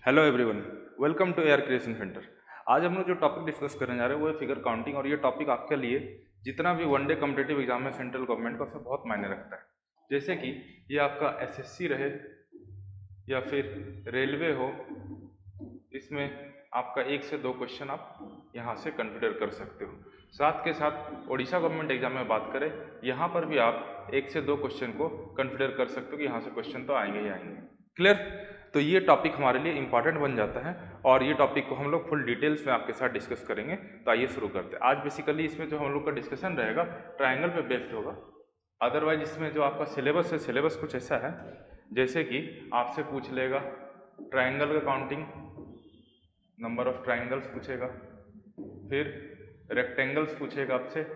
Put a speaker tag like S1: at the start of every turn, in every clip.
S1: Hello everyone, welcome to AR creation centre. आज हम लोग जो टॉपिक डिस्कस करने जा रहे हैं वो है फिगर काउंटिंग। और ये टॉपिक आपके लिए जितना भी वनडे कॉम्पिटिटिव एग्जाम है सेंट्रल गवर्नमेंट का, उसमें बहुत मायने रखता है। जैसे कि ये आपका एसएससी रहे या फिर रेलवे हो, इसमें आपका 1 से 2 क्वेश्चन आप यहाँ से कंसिडर कर सकते हो। साथ के साथ उड़ीसा गवर्नमेंट एग्जाम में बात करें, यहाँ पर भी आप 1 से 2 क्वेश्चन को कंसिडर कर सकते हो कि यहाँ से क्वेश्चन तो आएंगे ही आएंगे। क्लियर? तो ये टॉपिक हमारे लिए इंपॉर्टेंट बन जाता है और ये टॉपिक को हम लोग फुल डिटेल्स में आपके साथ डिस्कस करेंगे। तो आइए शुरू करते हैं। आज बेसिकली इसमें जो हम लोग का डिस्कशन रहेगा ट्रायंगल पे बेस्ड होगा। अदरवाइज इसमें जो आपका सिलेबस है, सिलेबस कुछ ऐसा है जैसे कि आपसे पूछ लेगा ट्रायंगल का काउंटिंग, नंबर ऑफ ट्रायंगल्स पूछेगा, फिर रेक्टेंगल्स पूछेगा आपसे,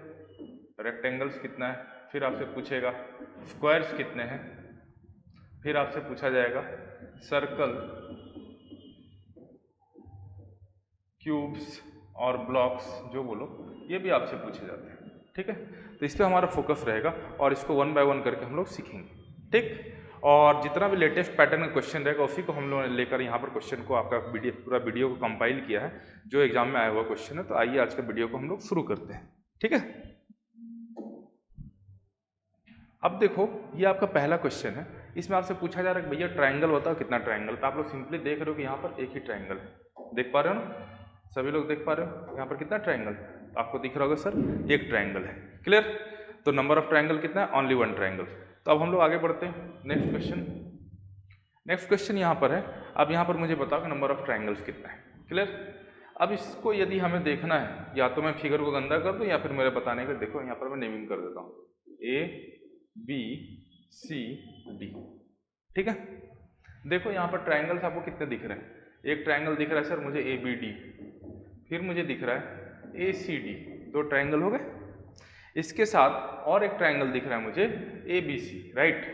S1: रेक्टेंगल्स कितना है, फिर आपसे पूछेगा स्क्वायर्स कितने हैं, फिर आपसे पूछा जाएगा सर्कल, क्यूब्स और ब्लॉक्स जो बोलो, ये भी आपसे पूछे जाते हैं। ठीक है, तो इस पर हमारा फोकस रहेगा और इसको 1 बाय 1 करके हम लोग सीखेंगे। ठीक, और जितना भी लेटेस्ट पैटर्न का क्वेश्चन रहेगा उसी को हम लोगों ने लेकर यहाँ पर क्वेश्चन को आपका पूरा वीडियो को कंपाइल किया है जो एग्जाम में आया हुआ क्वेश्चन है। तो आइए आज का वीडियो को हम लोग शुरू करते हैं। ठीक है, अब देखो ये आपका पहला क्वेश्चन है। इसमें आपसे पूछा जा रहा है कि भैया ट्रायंगल बताओ कितना ट्रायंगल। तो आप लोग सिंपली देख रहे हो कि यहाँ पर एक ही ट्रायंगल है, देख पा रहे हो ना, सभी लोग देख पा रहे हो यहाँ पर कितना ट्रायंगल, तो आपको दिख रहा होगा सर एक ट्रायंगल है। क्लियर? तो नंबर ऑफ ट्रायंगल कितना है? Only 1 triangle. तो अब हम लोग आगे बढ़ते हैं। नेक्स्ट क्वेश्चन, नेक्स्ट क्वेश्चन यहाँ पर है। अब यहाँ पर मुझे बताओ कि नंबर ऑफ ट्रायंगल्स कितना है। क्लियर? अब इसको यदि हमें देखना है, या तो मैं फिगर को गंदा कर दूँ या फिर मेरे बताने का, देखो यहाँ पर मैं नेमिंग कर देता हूँ A B C D। ठीक है, देखो यहाँ पर ट्रायंगल्स आपको कितने दिख रहे हैं। एक ट्रायंगल दिख रहा है सर मुझे ABD, फिर मुझे दिख रहा है ACD, 2 ट्रायंगल हो गए। इसके साथ और एक ट्रायंगल दिख रहा है मुझे ABC, राइट।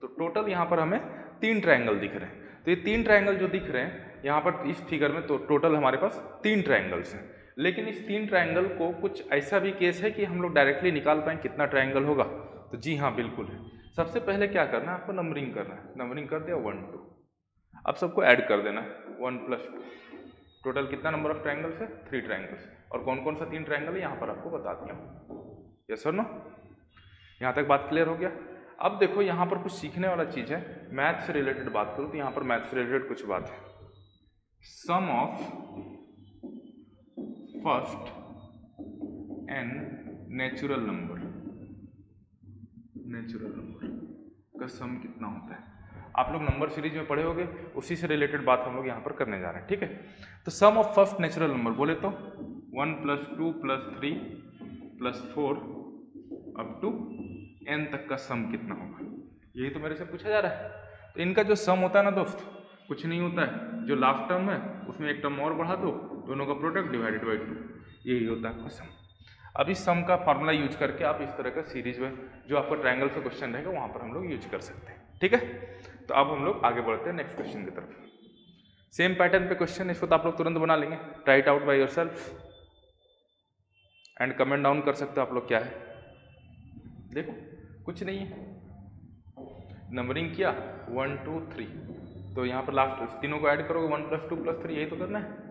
S1: तो टोटल यहाँ पर हमें 3 ट्रायंगल दिख रहे हैं। तो ये 3 ट्रायंगल जो दिख रहे हैं यहाँ पर इस फिगर में, तो टोटल हमारे पास 3 ट्रायंगल्स हैं। लेकिन इस 3 ट्रायंगल को कुछ ऐसा भी केस है कि हम लोग डायरेक्टली निकाल पाएँ कितना ट्रायंगल होगा। तो जी हाँ, बिल्कुल है। सबसे पहले क्या करना है, आपको नंबरिंग करना है। नंबरिंग कर दिया 1 2, अब सबको ऐड कर देना है 1 + 2। टोटल कितना नंबर ऑफ ट्रायंगल्स है? 3 ट्रायंगल्स। और कौन कौन सा 3 ट्रायंगल है यहाँ पर आपको बता दिया। यस और नो? यहाँ तक बात क्लियर हो गया? अब देखो यहाँ पर कुछ सीखने वाला चीज़ है। मैथ से रिलेटेड बात करूँ तो यहाँ पर मैथ से रिलेटेड कुछ बात है। Sum of first n natural number, natural number का सम कितना होता है? आप लोग नंबर सीरीज में पढ़े होंगे, उसी से रिलेटेड बात हम लोग यहाँ पर करने जा रहे हैं। ठीक है, तो सम ऑफ फर्स्ट नेचुरल नंबर बोले तो 1 + 2 + 3 + 4 अप टू n तक का सम कितना होगा, यही तो मेरे से पूछा जा रहा है। तो इनका जो सम होता है ना दोस्त, कुछ नहीं होता है, जो लास्ट टर्म है उसमें एक टर्म और बढ़ा दो, दोनों का प्रोडक्ट डिवाइडेड बाई 2, यही होता है आपका सम। अब इस सम का फॉर्मूला यूज करके आप इस तरह का सीरीज में जो आपका ट्रायंगल से क्वेश्चन रहेगा वहां पर हम लोग यूज कर सकते हैं। ठीक है, तो अब हम लोग आगे बढ़ते हैं नेक्स्ट क्वेश्चन की तरफ। सेम पैटर्न पे क्वेश्चन, इसको तो आप लोग तुरंत बना लेंगे। Try it out by yourself and comment down कर सकते हो आप लोग क्या है। देखो कुछ नहीं है, नंबरिंग किया 1 2 3, तो यहाँ पर लास्ट तीनों को ऐड करोगे 1 + 2 + 3, यही तो करना है।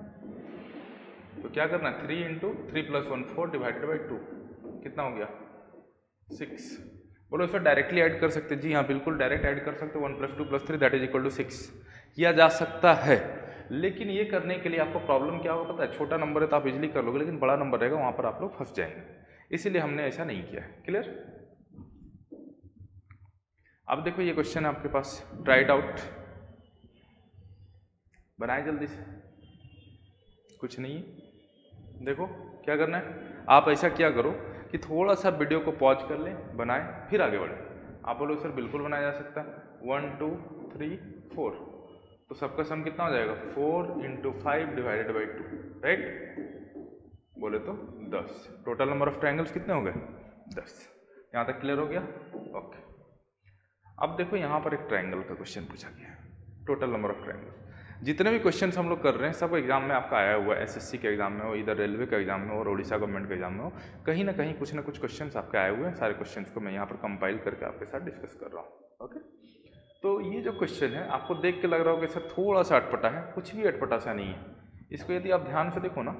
S1: तो क्या करना है, 3 × 3 + 1 4 डिवाइडेड बाई 2, कितना हो गया 6। बोलो इसको डायरेक्टली ऐड कर सकते हैं। जी हाँ, बिल्कुल डायरेक्ट ऐड कर सकते हो। 1 + 2 + 3 दैट इज इक्वल टू 6 किया जा सकता है। लेकिन ये करने के लिए आपको प्रॉब्लम क्या होगा पता है? छोटा नंबर है तो आप इजिली कर लोगे, लेकिन बड़ा नंबर रहेगा वहाँ पर आप लोग फंस जाएंगे, इसीलिए हमने ऐसा नहीं किया है। क्लियर? अब देखो ये क्वेश्चन है आपके पास, ट्राई इट आउट, बनाए जल्दी से। कुछ नहीं है, देखो क्या करना है, आप ऐसा क्या करो कि थोड़ा सा वीडियो को पॉज कर लें, बनाएं, फिर आगे बढ़ें। आप बोलो सर बिल्कुल बनाया जा सकता है। 1 2 3 4, तो सबका सम कितना हो जाएगा 4 × 5 डिवाइडेड बाई 2, राइट। बोले तो 10। टोटल नंबर ऑफ ट्रायंगल्स कितने हो गए? 10। यहाँ तक क्लियर हो गया? ओके। अब देखो यहाँ पर एक ट्रायंगल का क्वेश्चन पूछा गया, टोटल नंबर ऑफ ट्रायंगल। जितने भी क्वेश्चंस हम लोग कर रहे हैं सब एग्जाम में आपका आया हुआ है। एसएससी के एग्जाम में हो, इधर रेलवे का एग्जाम में हो और उड़ीसा गवर्नमेंट के एग्जाम में हो, कहीं ना कहीं कुछ क्वेश्चंस आपके आए हुए हैं। सारे क्वेश्चंस को मैं यहाँ पर कंपाइल करके आपके साथ डिस्कस कर रहा हूँ। ओके, तो ये जो क्वेश्चन है आपको देख के लग रहा होगा सर थोड़ा सा अटपटा है, कुछ भी अटपटा सा नहीं है। इसको यदि आप ध्यान से देखो ना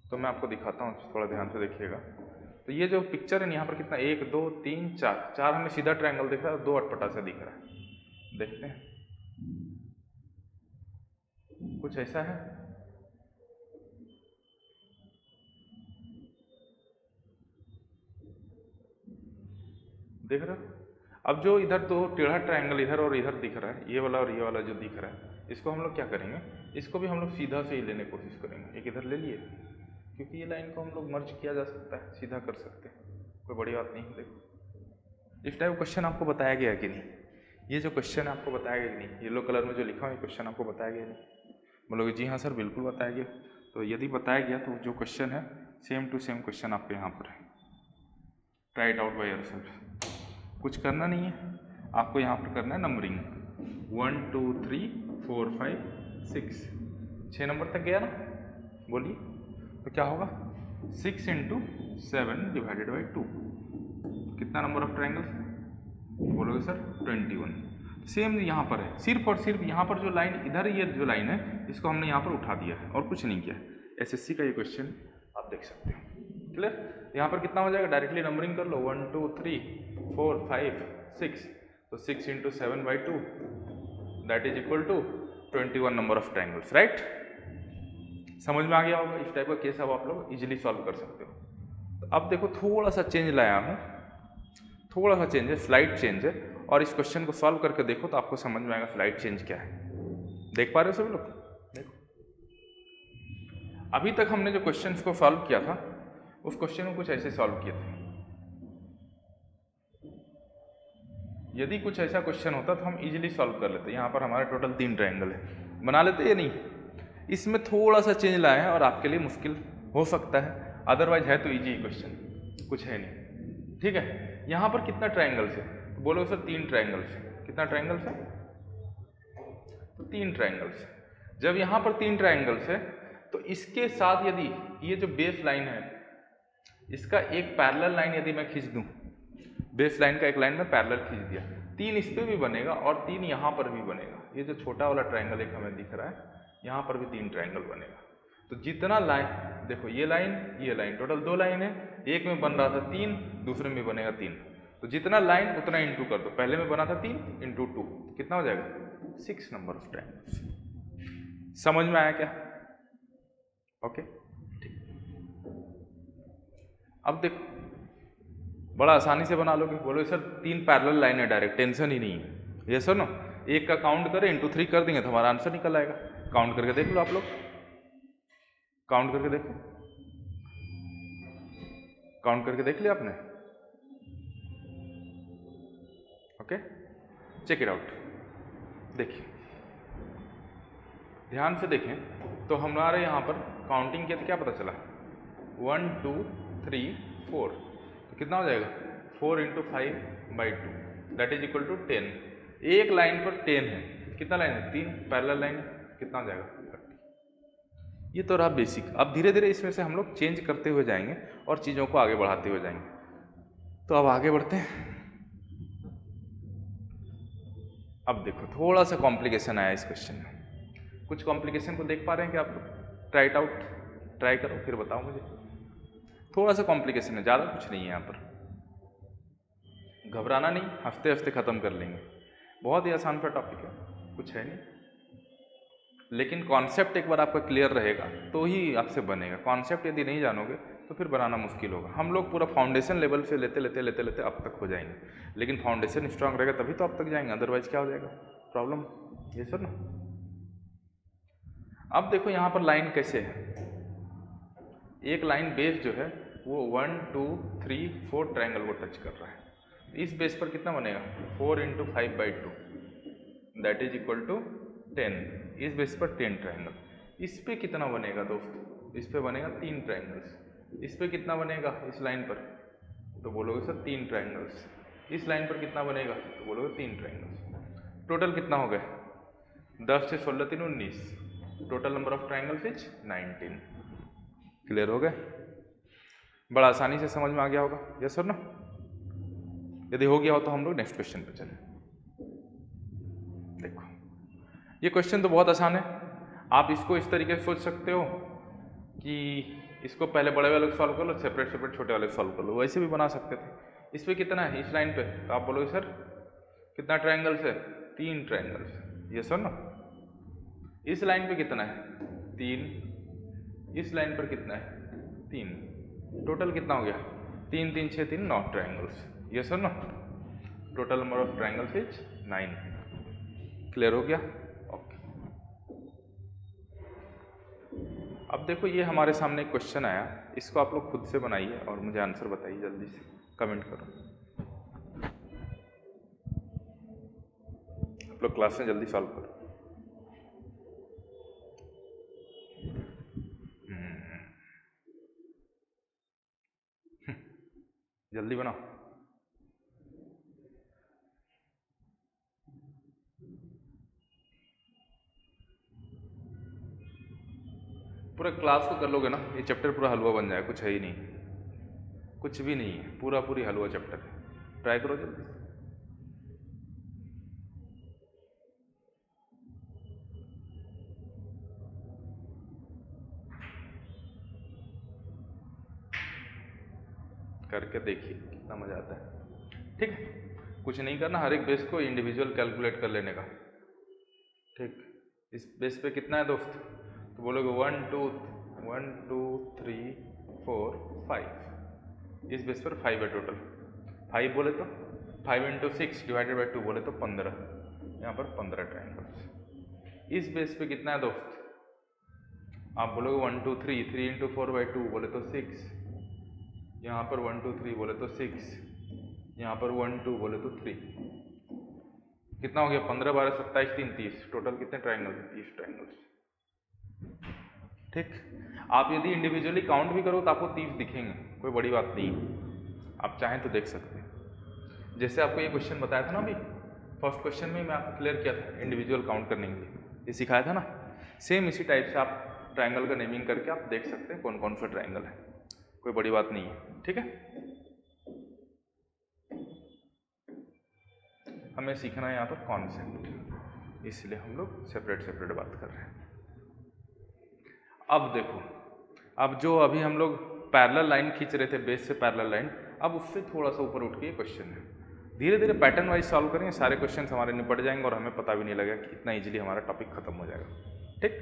S1: तो मैं आपको दिखाता हूँ, थोड़ा ध्यान से देखिएगा। तो ये जो पिक्चर है यहाँ पर कितना 1 2 3 4, 4 हमें सीधा ट्रायंगल दिख रहा है, 2 अटपटा सा दिख रहा है। देखते हैं कुछ ऐसा है। देख रहे हो? अब जो इधर तो टेढ़ा ट्रायंगल इधर और इधर दिख रहा है, ये वाला और ये वाला जो दिख रहा है, इसको हम लोग क्या करेंगे, इसको भी हम लोग सीधा से ही लेने की कोशिश करेंगे। एक इधर ले लिए, क्योंकि ये लाइन को हम लोग मर्ज किया जा सकता है, सीधा कर सकते हैं, कोई बड़ी बात नहीं है। देखो इस टाइप क्वेश्चन आपको बताया गया कि नहीं, ये जो क्वेश्चन आपको बताया गया कि नहीं, येलो कलर में जो लिखा हुआ है क्वेश्चन आपको बताया गया नहीं? बोलोगे जी हाँ सर बिल्कुल बताया गया। तो यदि बताया गया तो जो क्वेश्चन है सेम टू सेम क्वेश्चन आपके यहाँ पर है। Try it out by yourself. कुछ करना नहीं है आपको, यहाँ पर करना है नंबरिंग 1 2 3 4 5 6, 6 नंबर तक गया ना। बोलिए तो क्या होगा, 6 × 7 डिवाइडेड बाई 2, कितना नंबर ऑफ ट्रायंगल्स है? तो बोलोगे सर 21। सेम यहाँ पर है, सिर्फ और सिर्फ यहाँ पर जो लाइन इधर, ये जो लाइन है इसको हमने यहाँ पर उठा दिया है और कुछ नहीं किया। एसएससी का ये क्वेश्चन आप देख सकते हो। क्लियर? यहाँ पर कितना हो जाएगा, डायरेक्टली नंबरिंग कर लो 1 2 3 4 5 6, तो 6 × 7 by 2 that is equal to 21 number of triangles. Right? समझ में आ गया होगा। इस टाइप का केस अब आप लोग इजीली सॉल्व कर सकते हो। तो अब देखो थोड़ा सा चेंज लाया हूँ, थोड़ा सा चेंज है, स्लाइड चेंज है, और इस क्वेश्चन को सॉल्व करके देखो तो आपको समझ में आएगा स्लाइड चेंज क्या है। देख पा रहे हो सभी लोग? देखो अभी तक हमने जो क्वेश्चंस को सॉल्व किया था उस क्वेश्चन को कुछ ऐसे सॉल्व किए थे। यदि कुछ ऐसा क्वेश्चन होता तो हम इजीली सॉल्व कर लेते। यहाँ पर हमारे टोटल 3 ट्रायंगल है, बना लेते या नहीं? इसमें थोड़ा सा चेंज लाए हैं और आपके लिए मुश्किल हो सकता है, अदरवाइज है तो इजी क्वेश्चन, कुछ है नहीं। ठीक है? यहाँ पर कितना ट्रायंगल्स है? तो बोलो सर 3 ट्रायंगल्स है। कितना ट्रायंगल्स है? तो 3 ट्रायंगल्स है। जब यहाँ पर 3 ट्रायंगल्स है तो इसके साथ यदि ये जो बेस लाइन है इसका एक पैरेलल लाइन यदि मैं खींच दूं, बेस लाइन का एक लाइन में पैरेलल खींच दिया, 3 इस पे भी बनेगा और 3 यहाँ पर भी बनेगा। ये जो छोटा वाला ट्रायंगल एक हमें दिख रहा है यहाँ पर भी 3 ट्रायंगल बनेगा। तो जितना लाइन, देखो ये लाइन टोटल 2 लाइन है, एक में बन रहा था 3, दूसरे में बनेगा 3, तो जितना लाइन उतना इंटू कर दो। पहले में बना था 3 × 2, कितना हो जाएगा 6 नंबर ऑफ ट्रायंगल्स। समझ में आया क्या? ओके ठीक। अब देखो बड़ा आसानी से बना लोगे। बोलोगे सर 3 पैरेलल लाइन है डायरेक्ट, टेंशन ही नहीं है। ये सर ना एक का काउंट करें × 3 कर देंगे तो हमारा आंसर निकल आएगा। काउंट करके देख लो आप लोग, काउंट करके देखो, काउंट करके देख लिया आपने? Okay check it out. देखिए ध्यान से देखें तो हमारे यहाँ पर काउंटिंग किया तो क्या पता चला, 1 2 3 4, तो कितना हो जाएगा 4 × 5/2 दैट इज इक्वल टू 10। एक लाइन पर 10 है, कितना लाइन है 3 पैरेलल लाइन, कितना हो जाएगा 30। ये तो रहा बेसिक। अब धीरे धीरे इसमें से हम लोग चेंज करते हुए जाएंगे और चीज़ों को आगे बढ़ाते हुए जाएंगे। तो अब आगे बढ़ते हैं। अब देखो थोड़ा सा कॉम्प्लिकेशन आया इस क्वेश्चन में। कुछ कॉम्प्लिकेशन को देख पा रहे हैं कि आप लोग? ट्राई इट आउट, ट्राई करो फिर बताओ मुझे। थोड़ा सा कॉम्प्लिकेशन है, ज़्यादा कुछ नहीं है यहाँ पर, घबराना नहीं, हफ्ते हफ्ते ख़त्म कर लेंगे। बहुत ही आसान सा टॉपिक है, कुछ है नहीं, लेकिन कॉन्सेप्ट एक बार आपका क्लियर रहेगा तो ही आपसे बनेगा। कॉन्सेप्ट यदि नहीं जानोगे तो फिर बनाना मुश्किल होगा। हम लोग पूरा फाउंडेशन लेवल से लेते लेते लेते लेते अब तक हो जाएंगे, लेकिन फाउंडेशन स्ट्रांग रहेगा तभी तो अब तक जाएंगे, अदरवाइज क्या हो जाएगा प्रॉब्लम। ये सर ना अब देखो यहाँ पर लाइन कैसे है, एक लाइन बेस जो है वो 1 2 3 4 ट्रायंगल को टच कर रहा है। इस बेस पर कितना बनेगा 4 × 5/2 दैट इज इक्वल टू 10। इस बेस पर 10 ट्रायंगल। इस पे कितना बनेगा दोस्तों, इस पे बनेगा 3 ट्रायंगल्स। इस पे कितना बनेगा इस लाइन पर, तो बोलोगे सर 3 ट्रायंगल्स। इस लाइन पर कितना बनेगा, तो बोलोगे 3 ट्रायंगल्स। टोटल कितना हो गया 10 से 16 3 19, total number of triangles is 19। Clear हो गए? बड़ा आसानी से समझ में आ गया होगा, यस सर ना? यदि हो गया हो तो हम लोग नेक्स्ट क्वेश्चन पे चलें। ये क्वेश्चन तो बहुत आसान है। आप इसको इस तरीके से सोच सकते हो कि इसको पहले बड़े वाले को सॉल्व कर लो, सेपरेट सेपरेट छोटे वाले को सॉल्व कर लो, वैसे भी बना सकते थे। इस पे कितना है इस लाइन पे, तो आप बोलोगे सर कितना ट्रायंगल्स है, 3 ट्रायंगल्स, ये सर ना। इस लाइन पे कितना है 3, इस लाइन पर कितना है 3, टोटल कितना हो गया 3 3 6 3 9 ट्रायंगल्स, ये सर ना। Total number of triangles is 9। Clear हो गया? ओके। अब देखो ये हमारे सामने एक क्वेश्चन आया, इसको आप लोग खुद से बनाइए और मुझे आंसर बताइए जल्दी से, कमेंट करो। आप लोग क्लास में जल्दी सॉल्व करो। जल्दी बनाओ। पूरा क्लास को कर लोगे ना, ये चैप्टर पूरा हलवा बन जाएगा, कुछ है ही नहीं, कुछ भी नहीं है, पूरा पूरी हलवा चैप्टर है। ट्राई करो जल्दी। करके देखिए कितना मजा आता है। ठीक है, कुछ नहीं करना, हर एक बेस को इंडिविजुअल कैलकुलेट कर लेने का। ठीक, इस बेस पे कितना है दोस्त, तो बोलोगे 1 2 3 4 5, इस बेस पर 5 है टोटल। 5 बोले तो 5 × 6 डिवाइडेड बाई 2 बोले तो 15, यहाँ पर 15 ट्रायंगल्स। इस बेस पे कितना है दोस्त, आप बोलोगे 1 2 3 3 × 4 बाई 2 बोले तो 6, यहाँ पर 1 2 3 बोले तो 6, यहाँ पर 1 2 बोले तो 3, कितना हो गया 15 12 27 3 30, टोटल कितने ट्रायंगल, 30 ट्रायंगल्स। ठीक, आप यदि इंडिविजुअली काउंट भी करो तो आपको 30 दिखेंगे, कोई बड़ी बात नहीं है, आप चाहें तो देख सकते हैं। जैसे आपको ये क्वेश्चन बताया था ना अभी फर्स्ट क्वेश्चन में, मैं आपको क्लियर किया था इंडिविजुअल काउंट करने के लिए, ये सिखाया था ना। सेम इसी टाइप से आप ट्रायंगल का नेमिंग करके आप देख सकते हैं कौन कौन सा ट्रायंगल है, कोई बड़ी बात नहीं है। ठीक है, हमें सीखना है यहाँ पर कॉन्सेप्ट, इसलिए हम लोग सेपरेट सेपरेट बात कर रहे हैं। अब देखो, अब जो अभी हम लोग पैरेलल लाइन खींच रहे थे, बेस से पैरेलल लाइन, अब उससे थोड़ा सा ऊपर उठ के ये क्वेश्चन है। धीरे धीरे पैटर्न वाइज सॉल्व करेंगे, सारे क्वेश्चन हमारे निपट जाएंगे और हमें पता भी नहीं लगेगा कि कितना इजीली हमारा टॉपिक खत्म हो जाएगा। ठीक,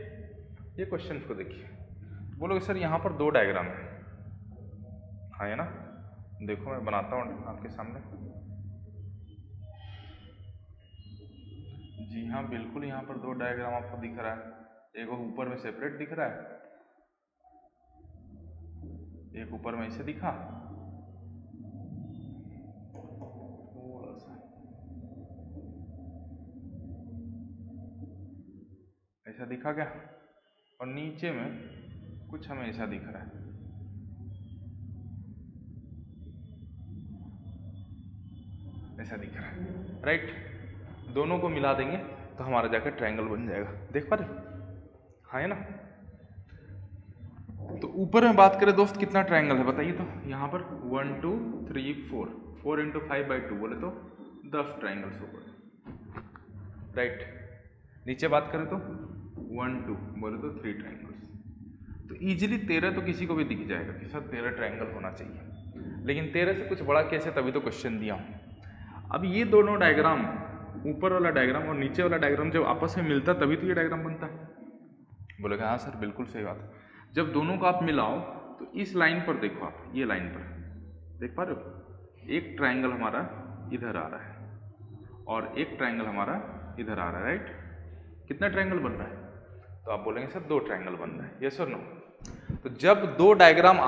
S1: ये क्वेश्चन को देखिए, बोलोगे सर यहाँ पर 2 डायग्राम है, हाँ है ना। देखो मैं बनाता हूँ आपके सामने। जी हाँ बिल्कुल, यहाँ पर 2 डायग्राम आपको दिख रहा है, एक ऊपर में सेपरेट दिख रहा है, एक ऊपर में ऐसे दिखा, थोड़ा सा ऐसा दिखा क्या, और नीचे में कुछ हमें ऐसा दिख रहा है, ऐसा दिख रहा है, राइट। दोनों को मिला देंगे तो हमारा जाकर ट्रायंगल बन जाएगा, देख पा रहे, हाँ है ना। तो ऊपर में बात करें दोस्त कितना ट्रायंगल है बताइए, तो यहाँ पर 1 2 3 4, 4 × 5 बाई 2 बोले तो 10 ट्रायंगल्स ऊपर, राइट। नीचे बात करें तो 1 2 बोले तो 3 ट्रायंगल्स, तो इजीली 13 तो किसी को भी दिख जाएगा कि सर 13 ट्रायंगल होना चाहिए, लेकिन 13 से कुछ बड़ा कैसे, तभी तो क्वेश्चन दिया हूँ। अब ये दोनों डायग्राम, ऊपर वाला डायग्राम और नीचे वाला डायग्राम जब आपस में मिलता तभी तो ये डायग्राम बनता है। बोलेगा हाँ सर बिल्कुल सही बात है। जब दोनों को आप मिलाओ तो इस लाइन पर देखो, आप ये लाइन पर देख पा रहे हो, एक ट्रायंगल हमारा इधर आ रहा है और एक ट्रायंगल हमारा इधर आ रहा है, राइट। कितना ट्रायंगल बन रहा है, तो आप बोलेंगे सर 2 ट्रायंगल बन रहा है, यस और नो। तो जब 2 डायग्राम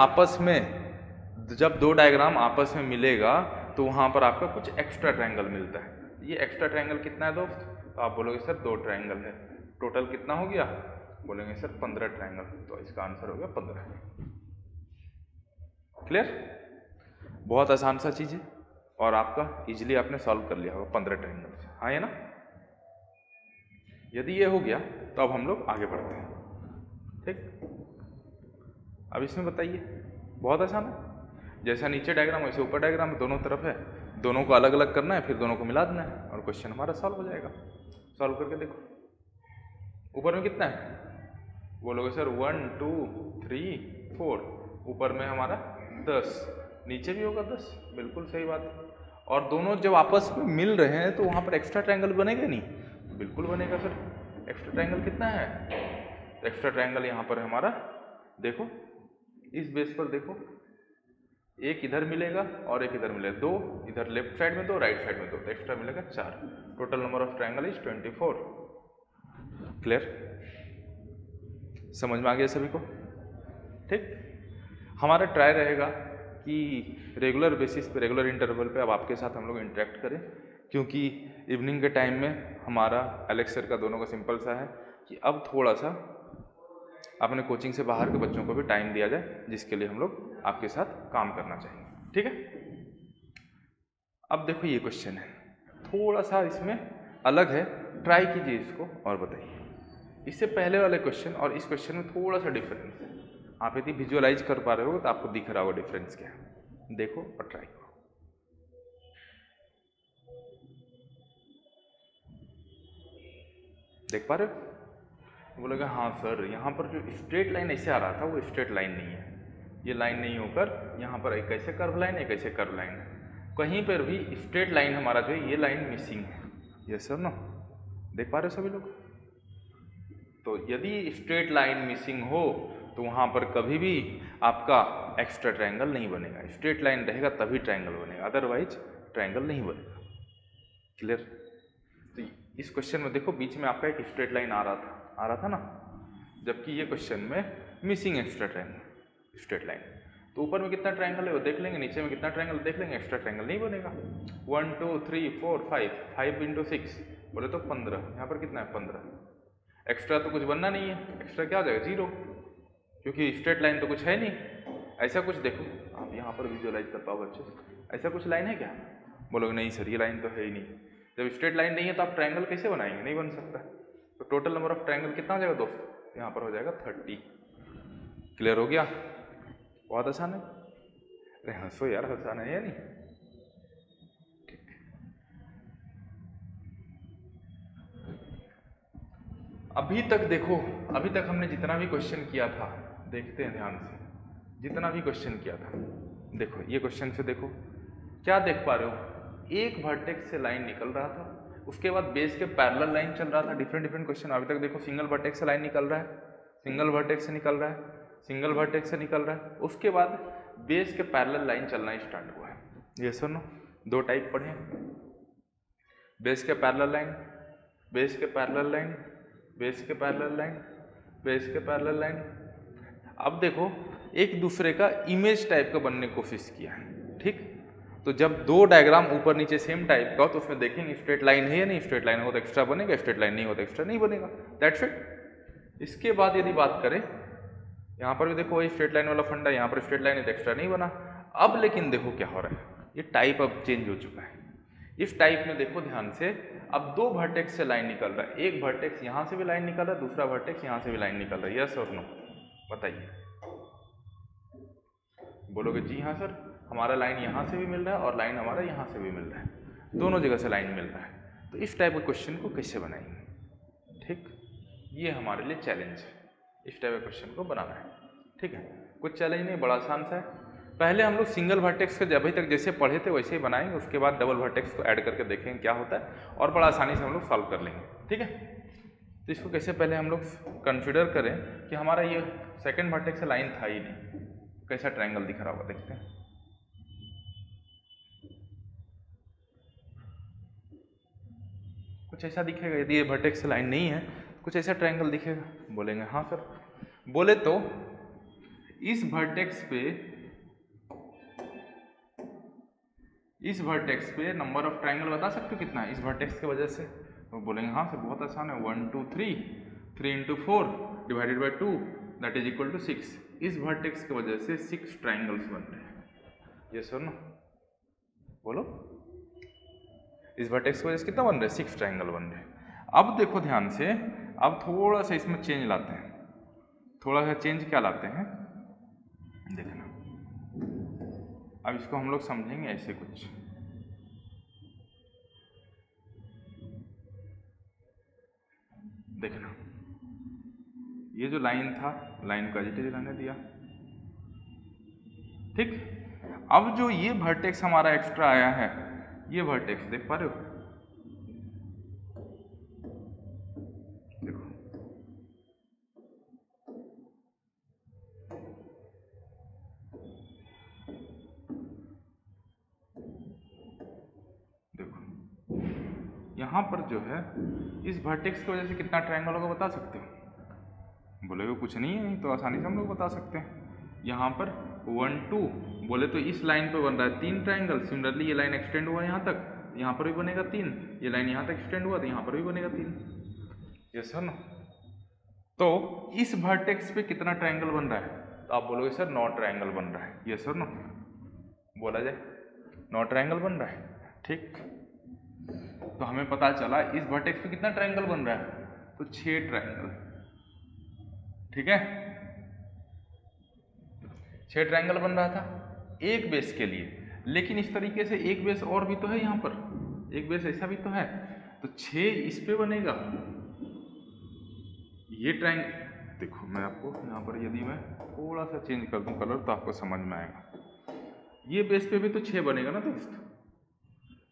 S1: आपस में मिलेगा तो वहां पर आपका कुछ एक्स्ट्रा ट्रायंगल मिलता है। ये एक्स्ट्रा ट्रायंगल कितना है दोस्त, तो आप बोलोगे सर 2 ट्रायंगल है, टोटल कितना हो गया, बोलेंगे सर 15 ट्रायंगल, तो इसका आंसर हो गया 15। क्लियर, बहुत आसान सा चीज है और आपका इजीली आपने सॉल्व कर लिया होगा 15 ट्रायंगल, हाँ है ना। यदि ये हो गया तो अब हम लोग आगे बढ़ते हैं। ठीक, अब इसमें बताइए, बहुत आसान है, जैसा नीचे डायग्राम वैसे ऊपर डायग्राम, दोनों तरफ है, दोनों को अलग अलग करना है, फिर दोनों को मिला देना है और क्वेश्चन हमारा सॉल्व हो जाएगा। सॉल्व करके देखो। ऊपर में कितना है? बोलोगे सर 1 2 3 4, ऊपर में हमारा 10, नीचे भी होगा 10, बिल्कुल सही बात है। और दोनों जब आपस में मिल रहे हैं तो वहाँ पर एक्स्ट्रा ट्रायंगल बनेगा नहीं? बिल्कुल बनेगा सर। एक्स्ट्रा ट्रायंगल कितना है? तो एक्स्ट्रा ट्रायंगल यहाँ पर हमारा, देखो इस बेस पर देखो, एक इधर मिलेगा और एक इधर मिलेगा, दो इधर लेफ्ट साइड में, दो राइट साइड में, दो, तो एक्स्ट्रा मिलेगा 4। Total number of triangle is 24। Clear? समझ में आ गया सभी को? ठीक। हमारा ट्राई रहेगा कि रेगुलर बेसिस पे, रेगुलर इंटरवल पे अब आपके साथ हम लोग इंटरेक्ट करें, क्योंकि इवनिंग के टाइम में हमारा एलेक्स सर का दोनों का सिंपल सा है कि अब थोड़ा सा अपने कोचिंग से बाहर के बच्चों को भी टाइम दिया जाए, जिसके लिए हम लोग आपके साथ काम करना चाहेंगे। ठीक है? अब देखो ये क्वेश्चन है, थोड़ा सा इसमें अलग है, ट्राई कीजिए इसको और बताइए। इससे पहले वाले क्वेश्चन और इस क्वेश्चन में थोड़ा सा डिफरेंस है। आप यदि विजुअलाइज कर पा रहे हो तो आपको दिख रहा होगा डिफरेंस क्या है। देखो और ट्राई करो। देख पा रहे हो? बोलेगा हाँ सर, यहाँ पर जो स्ट्रेट लाइन ऐसे आ रहा था वो स्ट्रेट लाइन नहीं है, ये लाइन नहीं होकर यहाँ पर एक ऐसे कर्व लाइन, एक ऐसे कर्व लाइन है। कहीं पर भी स्ट्रेट लाइन हमारा जो है ये लाइन मिसिंग है। Yes sir? ना? देख पा रहे हो सभी लोग? तो यदि स्ट्रेट लाइन मिसिंग हो तो वहाँ पर कभी भी आपका एक्स्ट्रा ट्रायंगल नहीं बनेगा। स्ट्रेट लाइन रहेगा तभी ट्रायंगल बनेगा, अदरवाइज ट्रायंगल नहीं बनेगा। क्लियर? तो इस क्वेश्चन में देखो बीच में आपका एक स्ट्रेट लाइन आ रहा था ना, जबकि ये क्वेश्चन में missing extra triangle, straight line. तो ऊपर में कितना ट्रायंगल है वो देख लेंगे, नीचे में कितना ट्रायंगल देख लेंगे, एक्स्ट्रा ट्रायंगल नहीं बनेगा। 1 2 3 4 5, 5 इंटू 6 बोले तो 15, यहाँ पर कितना है 15। एक्स्ट्रा तो कुछ बनना नहीं है, एक्स्ट्रा क्या हो जाएगा 0, क्योंकि स्ट्रेट लाइन तो कुछ है नहीं। ऐसा कुछ देखो, आप यहाँ पर विजुअलाइज कर पाओ अच्छे से, ऐसा कुछ लाइन है क्या? बोलोगे नहीं सर ये लाइन तो है ही नहीं। जब स्ट्रेट लाइन नहीं है तो आप ट्रायंगल कैसे बनाएंगे? नहीं बन सकता। तो टोटल नंबर ऑफ ट्रायंगल कितना हो जाएगा दोस्तों? यहाँ पर हो जाएगा 30। क्लियर हो गया? बहुत आसान है। अरे हंसो यार, आसान है या नहीं? अभी तक देखो, अभी तक हमने जितना भी क्वेश्चन किया था, देखते हैं ध्यान से, जितना भी क्वेश्चन किया था, देखो ये क्वेश्चन से देखो, क्या देख पा रहे हो? एक वर्टेक्स से लाइन निकल रहा था, उसके बाद बेस के पैरेलल लाइन चल रहा था। डिफरेंट क्वेश्चन अभी तक देखो, सिंगल वर्टेक्स से लाइन निकल रहा है, सिंगल वर्टेक्स से निकल रहा है, सिंगल वर्टेक्स से निकल रहा है, उसके बाद बेस के पैरेलल लाइन चलना स्टार्ट हुआ है। ये सुनो, दो टाइप पढ़े, बेस के पैरेलल लाइन, बेस के पैरेलल लाइन, बेस के पैरेलल लाइन, बेस के पैरेलल लाइन। अब देखो एक दूसरे का इमेज टाइप का बनने की कोशिश किया है। ठीक? तो जब दो डायग्राम ऊपर नीचे सेम टाइप का हो तो उसमें देखेंगे स्ट्रेट लाइन है या नहीं, स्ट्रेट लाइन हो तो एक्स्ट्रा बनेगा, स्ट्रेट लाइन नहीं हो तो एक्स्ट्रा नहीं बनेगा। That's it. इसके बाद यदि बात करें, यहाँ पर भी देखो वही स्ट्रेट लाइन वाला फंडा, यहाँ पर स्ट्रेट लाइन है तो एक्स्ट्रा नहीं बना। अब लेकिन देखो क्या हो रहा है, ये टाइप अब चेंज हो चुका है। इस टाइप में देखो ध्यान से, अब दो वर्टेक्स से लाइन निकल रहा है, एक वर्टेक्स यहाँ से भी लाइन निकल रहा है, दूसरा वर्टेक्स यहाँ से भी लाइन निकल रहा है। यस और नो? बताइए। बोलोगे जी हाँ सर, हमारा लाइन यहाँ से भी मिल रहा है और लाइन हमारा यहाँ से भी मिल रहा है, दोनों जगह से लाइन मिल रहा है। तो इस टाइप के क्वेश्चन को कैसे बनाएंगे? ठीक, ये हमारे लिए चैलेंज है, इस टाइप के क्वेश्चन को बनाना है। ठीक है, कुछ चैलेंज नहीं, बड़ा आसान सा है। पहले हम लोग सिंगल वर्टेक्स के अभी तक जैसे पढ़े थे वैसे ही बनाएंगे, उसके बाद डबल वर्टेक्स को ऐड करके देखेंगे क्या होता है और बड़ा आसानी से हम लोग सॉल्व कर लेंगे। ठीक है, तो इसको कैसे पहले हम लोग कंसिडर करें कि हमारा ये सेकंड वर्टेक्स से लाइन था ही नहीं, कैसा ट्रायंगल दिख रहा होगा, देखते हैं। कुछ ऐसा दिखेगा, यदि ये वर्टेक्स से लाइन नहीं है कुछ ऐसा ट्रायंगल दिखेगा। बोलेंगे हाँ सर। बोले तो इस वर्टेक्स पे नंबर ऑफ ट्रायंगल बता सकते हो कितना है इस वर्टेक्स की वजह से? तो बोलेंगे हाँ सर बहुत आसान है, 1 2 3, 3 into 4 divided by 2 that is equal to 6। इस वर्टेक्स की वजह से 6 ट्रायंगल्स बन रहे हैं। ये सर ना? बोलो, इस वर्टेक्स की वजह से कितना बन रहा है? 6 ट्रायंगल बन रहे हैं। अब देखो ध्यान से, अब थोड़ा सा इसमें चेंज लाते हैं। थोड़ा सा चेंज क्या लाते हैं देखना। अब इसको हम लोग समझेंगे ऐसे कुछ, देखना। ये जो लाइन था, लाइन को एज इट इज रहने दिया। ठीक, अब जो ये वर्टेक्स हमारा एक्स्ट्रा आया है, ये वर्टेक्स देख पा रहे हो, देखो देखो यहाँ पर जो है इस वर्टेक्स की वजह से कितना ट्रायंगल होगा बता सकते हो? बोलेगे कुछ नहीं है, तो आसानी से हम लोग बता सकते हैं। यहाँ पर 1 2 बोले तो इस लाइन पर बन रहा है 3 ट्रायंगल। सिमिलरली ये लाइन एक्सटेंड हुआ यहाँ तक, यहाँ पर भी बनेगा 3। ये लाइन यहाँ तक एक्सटेंड हुआ तो यहाँ पर भी बनेगा 3। Yes sir, no? तो इस वर्टेक्स पे कितना ट्रायंगल बन रहा है? तो आप बोलोगे सर 9 ट्रायंगल बन रहा है। Yes sir, no? बोला जाए 9 ट्रायंगल बन रहा है। ठीक, तो हमें पता चला इस वर्टेक्स पे कितना ट्रायंगल बन रहा है, तो 6 ट्रायंगल। ठीक है, 6 ट्रायंगल बन रहा था एक बेस के लिए, लेकिन इस तरीके से एक बेस और भी तो है, यहाँ पर एक बेस ऐसा भी तो है, तो 6 इस पे बनेगा। ये ट्रायंगल देखो, मैं आपको यहाँ पर यदि मैं थोड़ा सा चेंज कर दूँ कलर तो आपको समझ में आएगा। ये बेस पे भी तो 6 बनेगा ना दोस्त,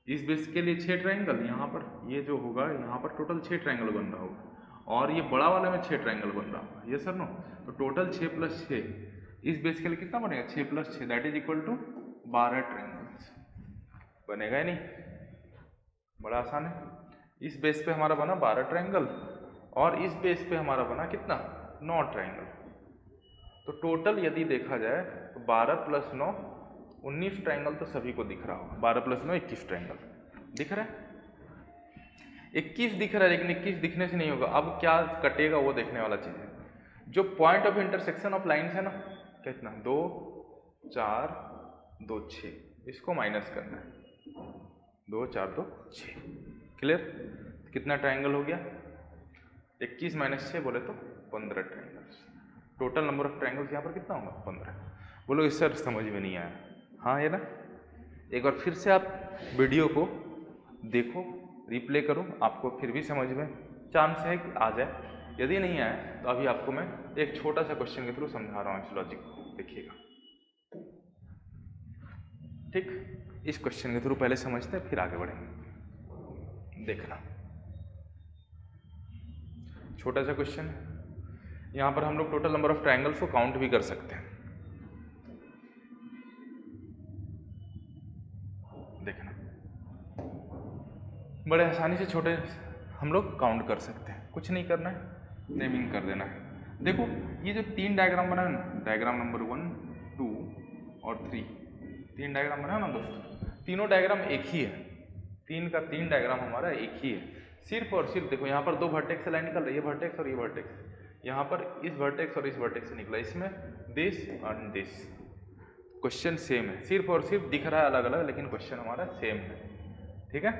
S1: इस बेस के लिए 6 ट्रायंगल। यहाँ पर ये जो होगा, यहाँ पर टोटल 6 ट्रायंगल बन रहा होगा, और ये बड़ा वाले में 6 ट्रायंगल बन रहा होगा। ये सर, नो? तो टोटल 6 + 6 इस बेस के लिए कितना बनेगा? 6 + 6 that is equal to 12 triangles. बनेगा ही नहीं, बड़ा आसान है। इस बेस पे हमारा बना 12 ट्रायंगल, और इस बेस पे हमारा बना कितना? 9 ट्रायंगल। तो टोटल यदि देखा जाए तो 12 + 9 19 ट्रायंगल तो सभी को दिख रहा होगा। 12 + 9 21 ट्रायंगल दिख रहा है। 21 दिख रहा है, लेकिन 21 दिखने से नहीं होगा। अब क्या कटेगा वो देखने वाला चीज़ है। जो point of intersection of lines है ना, कितना? 2 4 2 6, इसको माइनस करना है। 2 4 2 6, क्लियर? कितना ट्रायंगल हो गया? 21 - 6 बोले तो 15 triangles. Total number of triangles यहाँ पर कितना होगा? 15। बोलो इस सर समझ में नहीं आया? हाँ, ये ना, एक बार फिर से आप वीडियो को देखो, रिप्ले करो, आपको फिर भी समझ में चांस है कि आ जाए। यदि नहीं आए तो अभी आपको मैं एक छोटा सा क्वेश्चन के थ्रू समझा रहा हूँ इस लॉजिक को, देखिएगा। ठीक, इस क्वेश्चन के थ्रू पहले समझते हैं, फिर आगे बढ़ेंगे। देखना, छोटा सा क्वेश्चन है। यहाँ पर हम लोग टोटल नंबर ऑफ ट्रायंगल्स को काउंट भी कर सकते हैं। देखना, बड़े आसानी से छोटे हम लोग काउंट कर सकते हैं, कुछ नहीं करना है, नेमिंग कर देना है। देखो ये जो 3 डायग्राम बना है ना, डायग्राम नंबर 1 2 और 3, 3 डायग्राम बना है ना दोस्तों, तीनों डायग्राम एक ही है। 3 का 3 डायग्राम हमारा एक ही है। सिर्फ और सिर्फ देखो, यहाँ पर 2 वर्टेक्स से लाइन निकल रही है, ये वर्टेक्स और ये वर्टेक्स। यहाँ पर इस वर्टेक्स और इस वर्टेक्स से निकला, इसमें this and this. Question same है, सिर्फ और सिर्फ दिख रहा है अलग अलग, लेकिन क्वेश्चन हमारा सेम है। ठीक है,